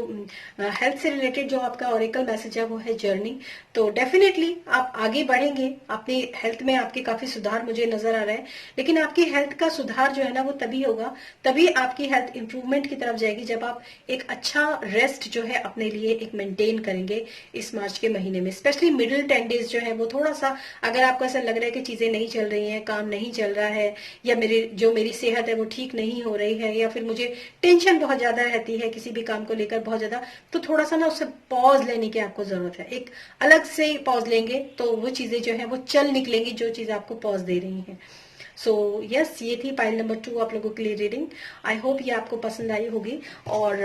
[SPEAKER 1] हेल्थ से रिलेटेड जो आपका ऑरेकल मैसेज है वो है जर्नी। तो डेफिनेटली आप आगे बढ़ेंगे, अपनी हेल्थ में आपके काफी सुधार मुझे नजर आ रहा है। लेकिन आपकी हेल्थ का सुधार जो है ना वो तभी होगा, तभी आपकी हेल्थ इंप्रूवमेंट की तरफ जाएगी जब आप एक अच्छा रेस्ट जो है अपने लिए एक मेंटेन करेंगे इस मार्च के महीने में। स्पेशली मिडिल 10 डेज जो है वो थोड़ा सा, अगर आपको ऐसा लग रहा है कि चीजें नहीं चल रही हैं, काम नहीं चल रहा है, या मेरी सेहत है वो ठीक नहीं हो रही है, या फिर मुझे टेंशन बहुत ज्यादा रहती है किसी भी काम को लेकर बहुत ज्यादा, तो थोड़ा सा ना उससे पॉज लेने की आपको जरूरत है। एक अलग से पॉज लेंगे तो वो चीजें जो है वो चल निकलेंगी जो चीज आपको पॉज दे रही है। सो यस, ये थी पाइल नंबर 2 आप लोगों के लिए रीडिंग। आई होप ये आपको पसंद आई होगी। और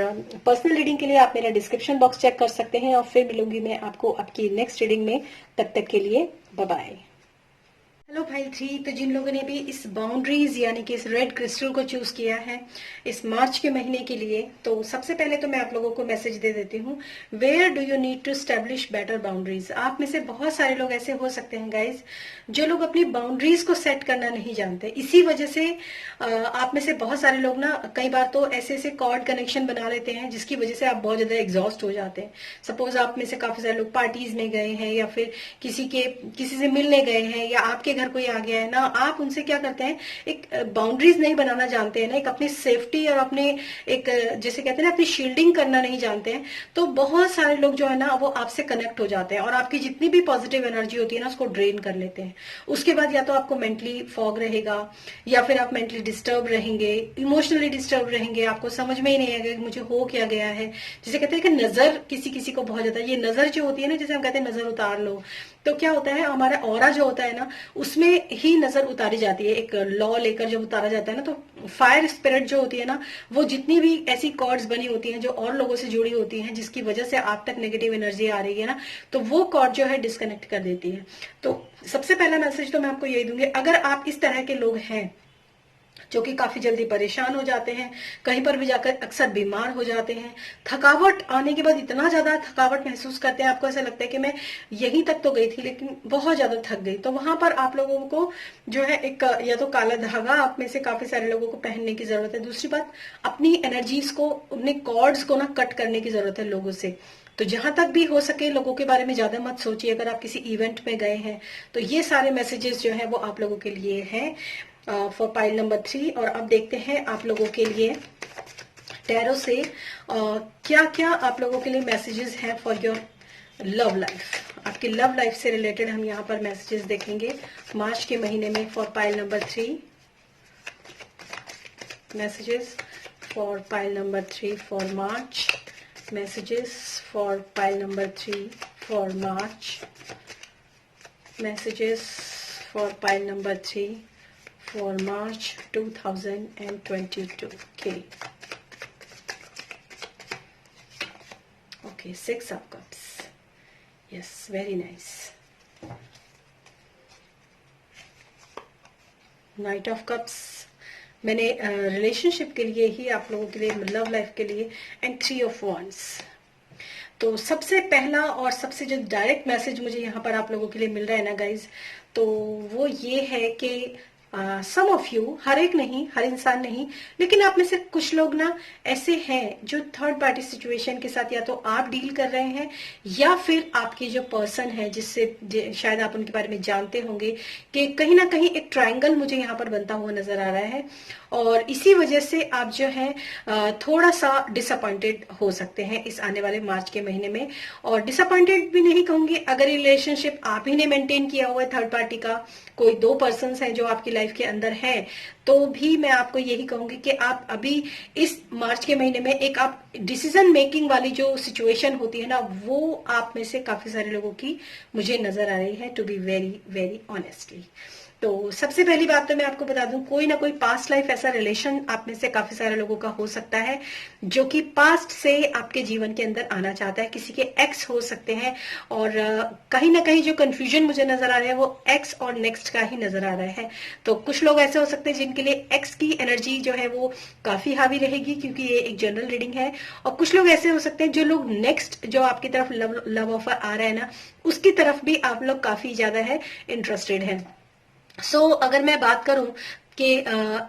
[SPEAKER 1] पर्सनल रीडिंग के लिए आप मेरा डिस्क्रिप्शन बॉक्स चेक कर सकते हैं, और फिर मिलूंगी मैं आपको आपकी नेक्स्ट रीडिंग में। तब तक के लिए बाय बाय। Hello file 3। तो जिन लोगों ने भी इस बाउंड्रीज यानी कि इस रेड क्रिस्टल को चूज किया है इस मार्च के महीने के लिए, तो सबसे पहले तो मैं आप लोगों को मैसेज दे देती हूँ, where do you need to establish better boundaries. आप में से बहुत सारे लोग ऐसे हो सकते हैं गाइज जो लोग अपनी बाउंड्रीज को सेट करना नहीं जानते। इसी वजह से आप में से बहुत सारे लोग ना कई बार तो ऐसे ऐसे कॉर्ड कनेक्शन बना लेते हैं जिसकी वजह से आप बहुत ज्यादा एग्जॉस्ट हो जाते हैं। सपोज आप में से काफी सारे लोग पार्टीज में गए हैं या फिर किसी से मिलने गए हैं या आपके घर कोई आ गया है ना, आप उनसे क्या करते हैं, एक बाउंड्रीज नहीं बनाना जानते हैं ना, एक अपनी सेफ्टी और अपने एक जैसे कहते हैं ना अपनी शील्डिंग करना नहीं जानते हैं, तो बहुत सारे लोग जो है ना वो आपसे कनेक्ट हो जाते हैं और आपकी जितनी भी पॉजिटिव एनर्जी होती है ना उसको ड्रेन कर लेते हैं। उसके बाद या तो आपको मेंटली फॉग रहेगा या फिर आप मेंटली डिस्टर्ब रहेंगे, इमोशनली डिस्टर्ब रहेंगे, आपको समझ में ही नहीं आएगा कि मुझे हो क्या गया है। जैसे कहते हैं कि नजर किसी किसी को बहुत ज्यादा, ये नजर जो होती है ना, जैसे हम कहते हैं नजर उतार लो, तो क्या होता है हमारा ऑरा जो होता है ना उसमें ही नजर उतारी जाती है। एक लॉ लेकर जब उतारा जाता है ना, तो फायर स्पिरिट जो होती है ना वो जितनी भी ऐसी कॉर्ड्स बनी होती हैं जो और लोगों से जुड़ी होती हैं जिसकी वजह से आप तक नेगेटिव एनर्जी आ रही है ना, तो वो कॉर्ड जो है डिस्कनेक्ट कर देती है। तो सबसे पहला मैसेज तो मैं आपको यही दूंगी, अगर आप इस तरह के लोग हैं जो कि काफी जल्दी परेशान हो जाते हैं, कहीं पर भी जाकर अक्सर बीमार हो जाते हैं, थकावट आने के बाद इतना ज्यादा थकावट महसूस करते हैं, आपको ऐसा लगता है कि मैं यहीं तक तो गई थी लेकिन बहुत ज्यादा थक गई, तो वहां पर आप लोगों को जो है एक या तो काला धागा आप में से काफी सारे लोगों को पहनने की जरूरत है। दूसरी बात, अपनी एनर्जीज को, अपने कॉर्ड्स को ना कट करने की जरूरत है लोगों से। तो जहां तक भी हो सके लोगों के बारे में ज्यादा मत सोचिए। अगर आप किसी इवेंट में गए हैं तो ये सारे मैसेजेस जो है वो आप लोगों के लिए हैं फॉर पाइल नंबर 3। और अब देखते हैं आप लोगों के लिए टैरो से क्या क्या आप लोगों के लिए मैसेजेस हैं फॉर योर लव लाइफ। आपकी लव लाइफ से रिलेटेड हम यहाँ पर मैसेजेस देखेंगे मार्च के महीने में for pile number 3। Messages for pile number 3 for March. Messages for pile number 3 for March. Messages for pile number 3 for March 2022. Okay, 6 of cups. Yes, very nice. Knight of cups मैंने relationship के लिए ही आप लोगों के लिए, love life के लिए, and 3 of wands। तो सबसे पहला और सबसे जो डायरेक्ट मैसेज मुझे यहाँ पर आप लोगों के लिए मिल रहा है ना गाइज, तो वो ये है कि सम ऑफ यू, हर एक नहीं, हर इंसान नहीं, लेकिन आप में से कुछ लोग ना ऐसे हैं जो थर्ड पार्टी सिचुएशन के साथ या तो आप डील कर रहे हैं या फिर आपके जो पर्सन है जिससे शायद आप उनके बारे में जानते होंगे कि कहीं ना कहीं एक ट्रायंगल मुझे यहाँ पर बनता हुआ नजर आ रहा है और इसी वजह से आप जो है थोड़ा सा डिसअपॉइंटेड हो सकते हैं इस आने वाले मार्च के महीने में। और डिसअपॉइंटेड भी नहीं कहूंगी, अगर रिलेशनशिप आप ही ने मेंटेन किया हुआ है थर्ड पार्टी का, कोई 2 पर्सन्स हैं जो आपकी लाइफ के अंदर हैं, तो भी मैं आपको यही कहूंगी कि आप अभी इस मार्च के महीने में एक आप डिसीजन मेकिंग वाली जो सिचुएशन होती है ना, वो आप में से काफी सारे लोगों की मुझे नजर आ रही है, to be very very honestly. तो सबसे पहली बात तो मैं आपको बता दूं, कोई ना कोई पास्ट लाइफ ऐसा रिलेशन आप में से काफी सारे लोगों का हो सकता है जो कि पास्ट से आपके जीवन के अंदर आना चाहता है। किसी के एक्स हो सकते हैं और कहीं ना कहीं जो कंफ्यूजन मुझे नजर आ रहा है वो एक्स और नेक्स्ट का ही नजर आ रहा है। तो कुछ लोग ऐसे हो सकते हैं जिनके लिए एक्स की एनर्जी जो है वो काफी हावी रहेगी क्योंकि ये एक जनरल रीडिंग है, और कुछ लोग ऐसे हो सकते हैं जो लोग नेक्स्ट जो आपकी तरफ लव ऑफर आ रहा है ना उसकी तरफ भी आप लोग काफी ज्यादा है इंटरेस्टेड है। अगर मैं बात करूं कि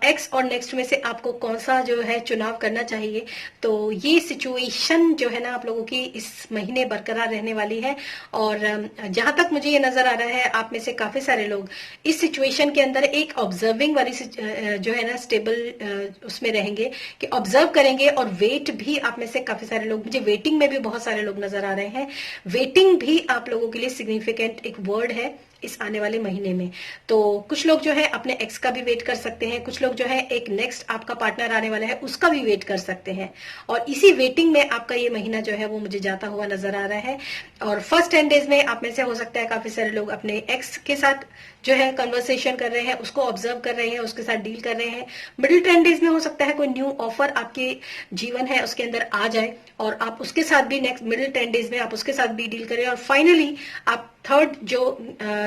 [SPEAKER 1] एक्स और नेक्स्ट में से आपको कौन सा जो है चुनाव करना चाहिए, तो ये सिचुएशन जो है ना आप लोगों की इस महीने बरकरार रहने वाली है। और जहां तक मुझे ये नजर आ रहा है आप में से काफी सारे लोग इस सिचुएशन के अंदर एक ऑब्जर्विंग वाली जो है ना स्टेबल उसमें रहेंगे कि ऑब्जर्व करेंगे। और वेट भी आप में से काफी सारे लोग, मुझे वेटिंग में भी बहुत सारे लोग नजर आ रहे हैं। वेटिंग भी आप लोगों के लिए सिग्निफिकेंट एक वर्ड है इस आने वाले महीने में। तो कुछ लोग जो है अपने एक्स का भी वेट कर सकते हैं, कुछ लोग जो है एक नेक्स्ट आपका पार्टनर आने वाला है उसका भी वेट कर सकते हैं, और इसी वेटिंग में आपका ये महीना जो है वो मुझे जाता हुआ नजर आ रहा है। और फर्स्ट 10 डेज में आप में से हो सकता है काफी सारे लोग अपने एक्स के साथ जो है कन्वर्सेशन कर रहे हैं, उसको ऑब्जर्व कर रहे हैं, उसके साथ डील कर रहे हैं। मिडिल 10 डेज में हो सकता है कोई न्यू ऑफर आपके जीवन है उसके अंदर आ जाए और आप उसके साथ भी नेक्स्ट मिडिल 10 डेज में आप उसके साथ भी डील करें, और फाइनली आप थर्ड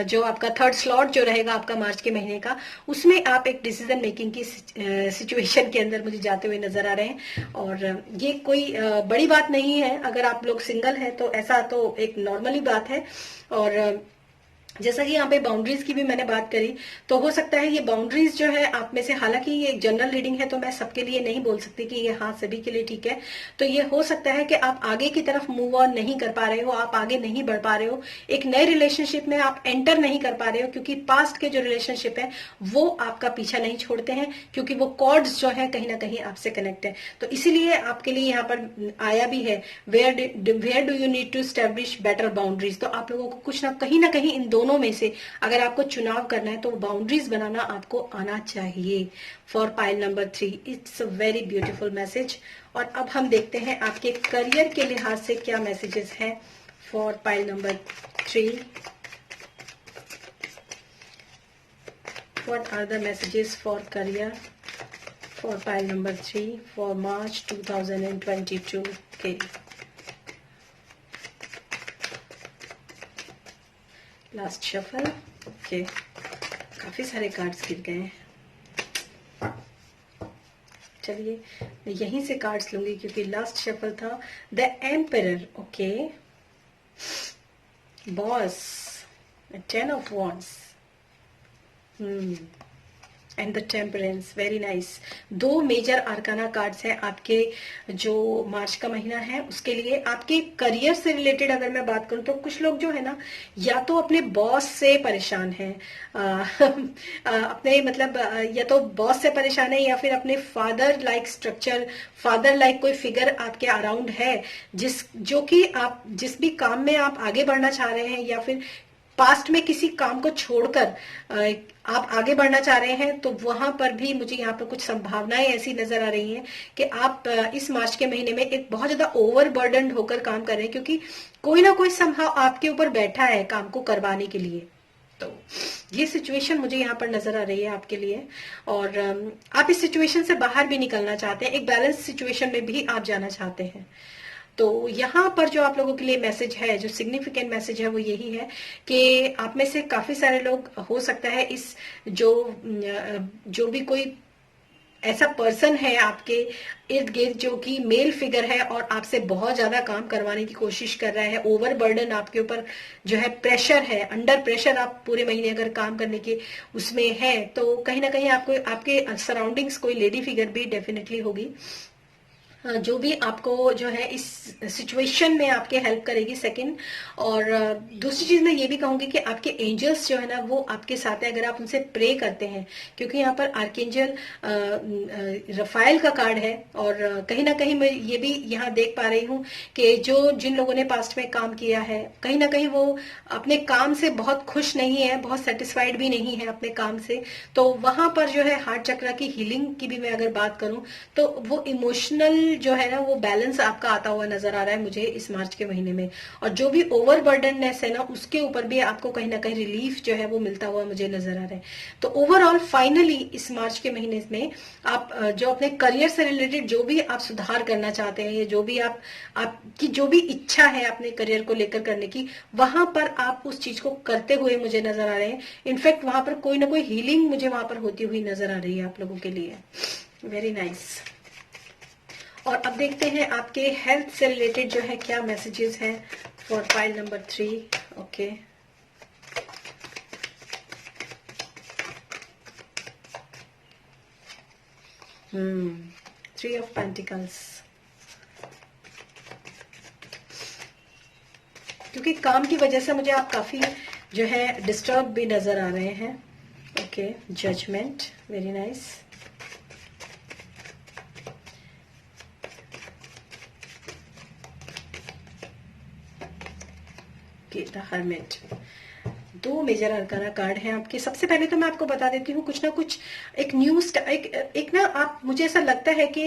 [SPEAKER 1] जो आपका थर्ड स्लॉट जो रहेगा आपका मार्च के महीने का, उसमें आप एक डिसीजन मेकिंग की सिचुएशन के अंदर मुझे जाते हुए नजर आ रहे हैं। और ये कोई बड़ी बात नहीं है, अगर आप लोग सिंगल हैं तो ऐसा तो एक नॉर्मली बात है। और जैसा कि यहाँ पे बाउंड्रीज की भी मैंने बात करी, तो हो सकता है ये बाउंड्रीज जो है आप में से, हालांकि ये एक जनरल रीडिंग है तो मैं सबके लिए नहीं बोल सकती कि ये हाँ सभी के लिए ठीक है, तो ये हो सकता है कि आप आगे की तरफ मूव ऑन नहीं कर पा रहे हो, आप आगे नहीं बढ़ पा रहे हो, एक नए रिलेशनशिप में आप एंटर नहीं कर पा रहे हो, क्योंकि पास्ट के जो रिलेशनशिप है वो आपका पीछा नहीं छोड़ते हैं, क्योंकि वो कॉर्ड्स जो है कहीं ना कहीं आपसे कनेक्ट है। तो इसीलिए आपके लिए यहाँ पर आया भी है, where do you need to establish better boundaries. तो आप लोगों को कुछ ना कहीं इन दोनों में से अगर आपको चुनाव करना है तो बाउंड्रीज बनाना आपको आना चाहिए। For pile number 3 it's a very beautiful message. और अब हम देखते हैं आपके करियर के लिहाज से क्या मैसेजेस हैं for pile number 3। What are the messages for career for pile number 3 for March 2022 के। Last shuffle. ओके, काफी सारे कार्ड्स गिर गए हैं। चलिए मैं यहीं से कार्ड्स लूंगी क्योंकि लास्ट शफल था the emperor. Okay, boss, 10 of wands and the temperance. Very nice. दो मेजर आर्काना कार्ड्स हैं आपके जो मार्च का महीना है उसके लिए। आपके करियर से रिलेटेड अगर मैं बात करूं तो कुछ लोग जो है ना, या तो अपने बॉस से परेशान हैं, अपने मतलब या तो बॉस से परेशान है, या फिर अपने father like structure, father like कोई फिगर आपके अराउंड है, जो कि आप जिस भी काम में आप आगे बढ़ना चाह रहे हैं, या फिर पास्ट में किसी काम को छोड़कर आप आगे बढ़ना चाह रहे हैं, तो वहां पर भी मुझे यहाँ पर कुछ संभावनाएं ऐसी नजर आ रही हैं कि आप इस मार्च के महीने में एक बहुत ज्यादा ओवरबर्डन होकर काम कर रहे हैं, क्योंकि कोई ना कोई संभाव आपके ऊपर बैठा है काम को करवाने के लिए। तो ये सिचुएशन मुझे यहाँ पर नजर आ रही है आपके लिए, और आप इस सिचुएशन से बाहर भी निकलना चाहते हैं, एक बैलेंस सिचुएशन में भी आप जाना चाहते हैं। तो यहाँ पर जो आप लोगों के लिए मैसेज है, जो सिग्निफिकेंट मैसेज है, वो यही है कि आप में से काफी सारे लोग, हो सकता है इस जो भी कोई ऐसा पर्सन है आपके इर्द गिर्द जो कि मेल फिगर है और आपसे बहुत ज्यादा काम करवाने की कोशिश कर रहा है, ओवरबर्डन आपके ऊपर जो है, प्रेशर है, अंडर प्रेशर आप पूरे महीने अगर काम करने के उसमें है, तो कहीं ना कहीं आपको आपके सराउंडिंग्स कोई लेडी फिगर भी डेफिनेटली होगी जो भी आपको जो है इस सिचुएशन में आपके हेल्प करेगी। सेकंड, और दूसरी चीज मैं ये भी कहूंगी कि आपके एंजल्स जो है ना वो आपके साथ है अगर आप उनसे प्रे करते हैं, क्योंकि यहाँ पर आर्कएंजल रफाइल का कार्ड है। और कहीं ना कहीं मैं ये भी यहाँ देख पा रही हूँ कि जिन लोगों ने पास्ट में काम किया है, कहीं ना कहीं वो अपने काम से बहुत खुश नहीं है, बहुत सेटिस्फाइड भी नहीं है अपने काम से। तो वहां पर जो है हार्ट चक्र की हीलिंग की भी मैं अगर बात करूं तो वो इमोशनल जो है ना वो बैलेंस आपका आता हुआ नजर आ रहा है मुझे इस मार्च के महीने में। और जो भी ओवरबर्डननेस है ना उसके ऊपर भी आपको कहीं ना कहीं रिलीफ जो है वो मिलता हुआ मुझे नजर आ रहा है। तो ओवरऑल फाइनली इस मार्च के महीने में आप जो अपने करियर से रिलेटेड जो भी आप सुधार करना चाहते हैं, या जो भी आपकी जो भी इच्छा है अपने करियर को लेकर करने की, वहां पर आप उस चीज को करते हुए मुझे नजर आ रहे हैं। इनफैक्ट वहां पर कोई ना कोई हीलिंग मुझे वहां पर होती हुई नजर आ रही है आप लोगों के लिए। Very nice. और अब देखते हैं आपके हेल्थ से रिलेटेड जो है क्या मैसेजेस हैं for file number 3। Okay, three of pentacles. क्योंकि काम की वजह से मुझे आप काफी जो है डिस्टर्ब भी नजर आ रहे हैं। Okay, judgment. Very nice. The hermit. दो मेजर अरकाना कार्ड हैं आपके। सबसे पहले तो मैं आपको बता देती हूँ कुछ ना कुछ एक न्यूज एक ना आप, मुझे ऐसा लगता है कि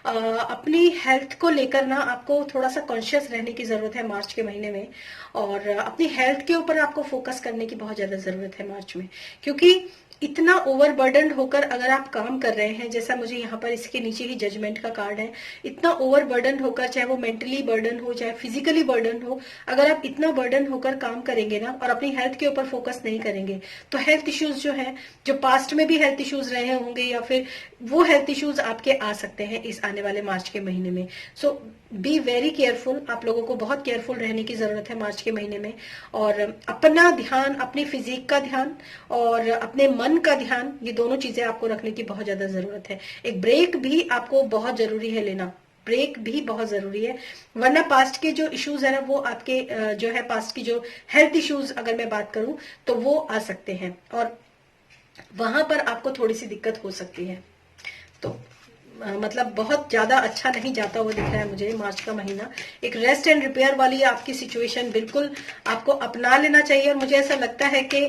[SPEAKER 1] अपनी हेल्थ को लेकर ना आपको थोड़ा सा कॉन्शियस रहने की जरूरत है मार्च के महीने में, और अपनी हेल्थ के ऊपर आपको फोकस करने की बहुत ज्यादा जरूरत है मार्च में। क्योंकि इतना ओवरबर्डन होकर अगर आप काम कर रहे हैं, जैसा मुझे यहाँ पर इसके नीचे ही जजमेंट का कार्ड है, इतना ओवरबर्डन होकर, चाहे वो मेंटली बर्डन हो चाहे फिजिकली बर्डन हो, अगर आप इतना बर्डन होकर काम करेंगे ना और अपनी हेल्थ के ऊपर फोकस नहीं करेंगे, तो हेल्थ इश्यूज जो है, जो पास्ट में भी हेल्थ इश्यूज रहे होंगे या फिर वो हेल्थ इश्यूज आपके आ सकते हैं इस आने वाले मार्च के महीने में। सो बी वेरी केयरफुल, आप लोगों को बहुत केयरफुल रहने की जरूरत है मार्च के महीने में। और अपना ध्यान, अपनी फिजिक का ध्यान और अपने मन का ध्यान, ये दोनों चीजें आपको रखने की बहुत ज्यादा जरूरत है। एक ब्रेक भी आपको बहुत जरूरी है लेना, ब्रेक भी बहुत जरूरी है, वरना पास्ट के जो इश्यूज है ना वो आपके जो है पास्ट की जो हेल्थ इश्यूज अगर मैं बात करूं तो वो आ सकते हैं और वहां पर आपको थोड़ी सी दिक्कत हो सकती है। तो मतलब बहुत ज्यादा अच्छा नहीं जाता हुआ दिख रहा है मुझे मार्च का महीना। एक रेस्ट एंड रिपेयर वाली आपकी सिचुएशन बिल्कुल आपको अपना लेना चाहिए। और मुझे ऐसा लगता है कि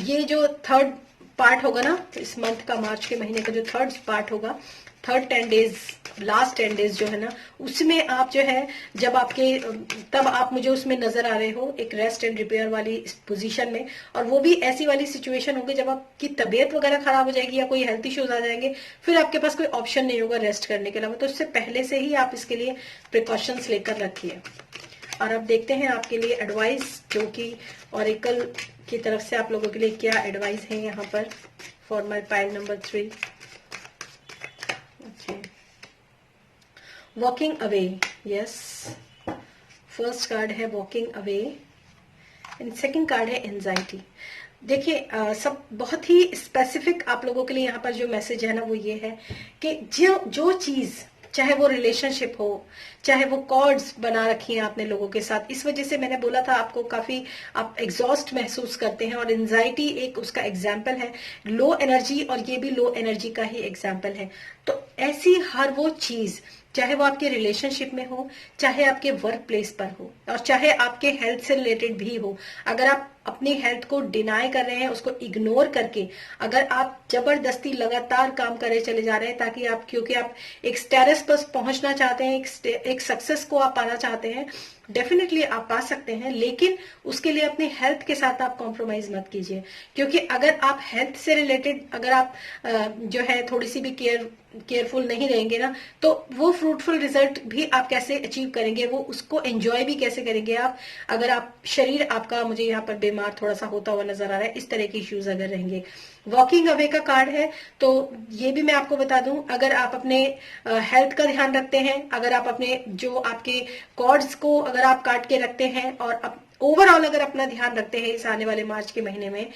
[SPEAKER 1] ये जो थर्ड पार्ट होगा ना इस मंथ का, मार्च के महीने का जो थर्ड पार्ट होगा, थर्ड 10 डेज, लास्ट 10 डेज जो है ना, उसमें आप जो है जब आपके, तब आप मुझे उसमें नजर आ रहे हो एक रेस्ट एंड रिपेयर वाली पोजीशन में। और वो भी ऐसी वाली सिचुएशन होगी जब आपकी तबीयत वगैरह खराब हो जाएगी या कोई हेल्थ इश्यूज आ जाएंगे, फिर आपके पास कोई ऑप्शन नहीं होगा रेस्ट करने के अलावा। तो इससे पहले से ही आप इसके लिए प्रिकॉशंस लेकर रखिए। और अब देखते हैं आपके लिए एडवाइस, जो कि ऑरेकल की तरफ से आप लोगों के लिए क्या एडवाइस है यहाँ पर for my pile number 3। Walking away, yes, first card है walking away and second card है एंजाइटी। देखिए सब बहुत ही स्पेसिफिक आप लोगों के लिए यहाँ पर जो मैसेज है ना वो ये है कि जो चीज, चाहे वो रिलेशनशिप हो, चाहे वो कॉर्ड्स बना रखी हैं आपने लोगों के साथ, इस वजह से मैंने बोला था आपको काफी आप एग्जॉस्ट महसूस करते हैं और एंजाइटी एक उसका एग्जाम्पल है, लो एनर्जी, और ये भी लो एनर्जी का ही एग्जाम्पल है। तो ऐसी हर वो चीज, चाहे वो आपके रिलेशनशिप में हो, चाहे आपके वर्क प्लेस पर हो, और चाहे आपके हेल्थ से रिलेटेड भी हो, अगर आप अपनी हेल्थ को डिनाई कर रहे हैं, उसको इग्नोर करके अगर आप जबरदस्ती लगातार काम करे चले जा रहे हैं ताकि आप, क्योंकि आप एक स्टेटस पर पहुंचना चाहते हैं, एक सक्सेस को आप पाना चाहते हैं, डेफिनेटली आप पा सकते हैं, लेकिन उसके लिए अपनी हेल्थ के साथ आप कॉम्प्रोमाइज मत कीजिए। क्योंकि अगर आप हेल्थ से रिलेटेड अगर आप जो है थोड़ी सी भी केयरफुल नहीं रहेंगे ना, तो वो फ्रूटफुल रिजल्ट भी आप कैसे अचीव करेंगे, वो उसको एंजॉय भी कैसे करेंगे आप, अगर आप शरीर आपका, मुझे यहाँ पर बीमार थोड़ा सा होता हुआ नजर आ रहा है, इस तरह के इश्यूज अगर रहेंगे। वॉकिंग अवे का कार्ड है, तो ये भी मैं आपको बता दूं, अगर आप अपने हेल्थ का ध्यान रखते हैं, अगर आप अपने जो आपके कॉर्ड्स को अगर आप काट के रखते हैं और ओवरऑल अगर अपना ध्यान रखते हैं इस आने वाले मार्च के महीने में,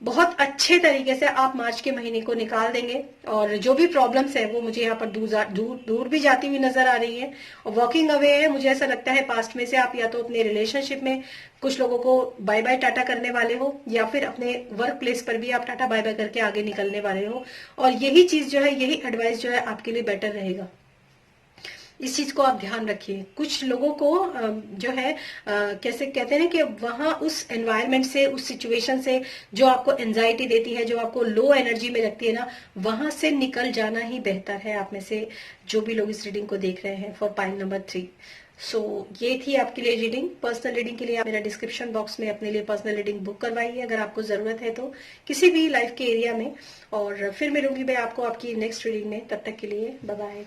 [SPEAKER 1] बहुत अच्छे तरीके से आप मार्च के महीने को निकाल देंगे। और जो भी प्रॉब्लम्स है वो मुझे यहाँ पर दूर भी जाती हुई नजर आ रही है। और वॉकिंग अवे है, मुझे ऐसा लगता है पास्ट में से आप या तो अपने रिलेशनशिप में कुछ लोगों को बाय बाय टाटा करने वाले हो, या फिर अपने वर्क प्लेस पर भी आप टाटा बाय बाय करके आगे निकलने वाले हो। और यही चीज जो है, यही एडवाइस जो है आपके लिए बेटर रहेगा। इस चीज को आप ध्यान रखिए। कुछ लोगों को जो है कैसे कहते हैं कि वहां उस एनवायरनमेंट से, उस सिचुएशन से जो आपको एंजाइटी देती है, जो आपको लो एनर्जी में रखती है ना, वहां से निकल जाना ही बेहतर है। आप में से जो भी लोग इस रीडिंग को देख रहे हैं फॉर पाइल नंबर 3। सो ये थी आपके लिए रीडिंग। पर्सनल रीडिंग के लिए आप मेरा डिस्क्रिप्शन बॉक्स में अपने लिए पर्सनल रीडिंग बुक करवाइए अगर आपको जरूरत है तो, किसी भी लाइफ के एरिया में। और फिर मिलूंगी मैं आपको आपकी नेक्स्ट रीडिंग में। तब तक के लिए बाय बाय।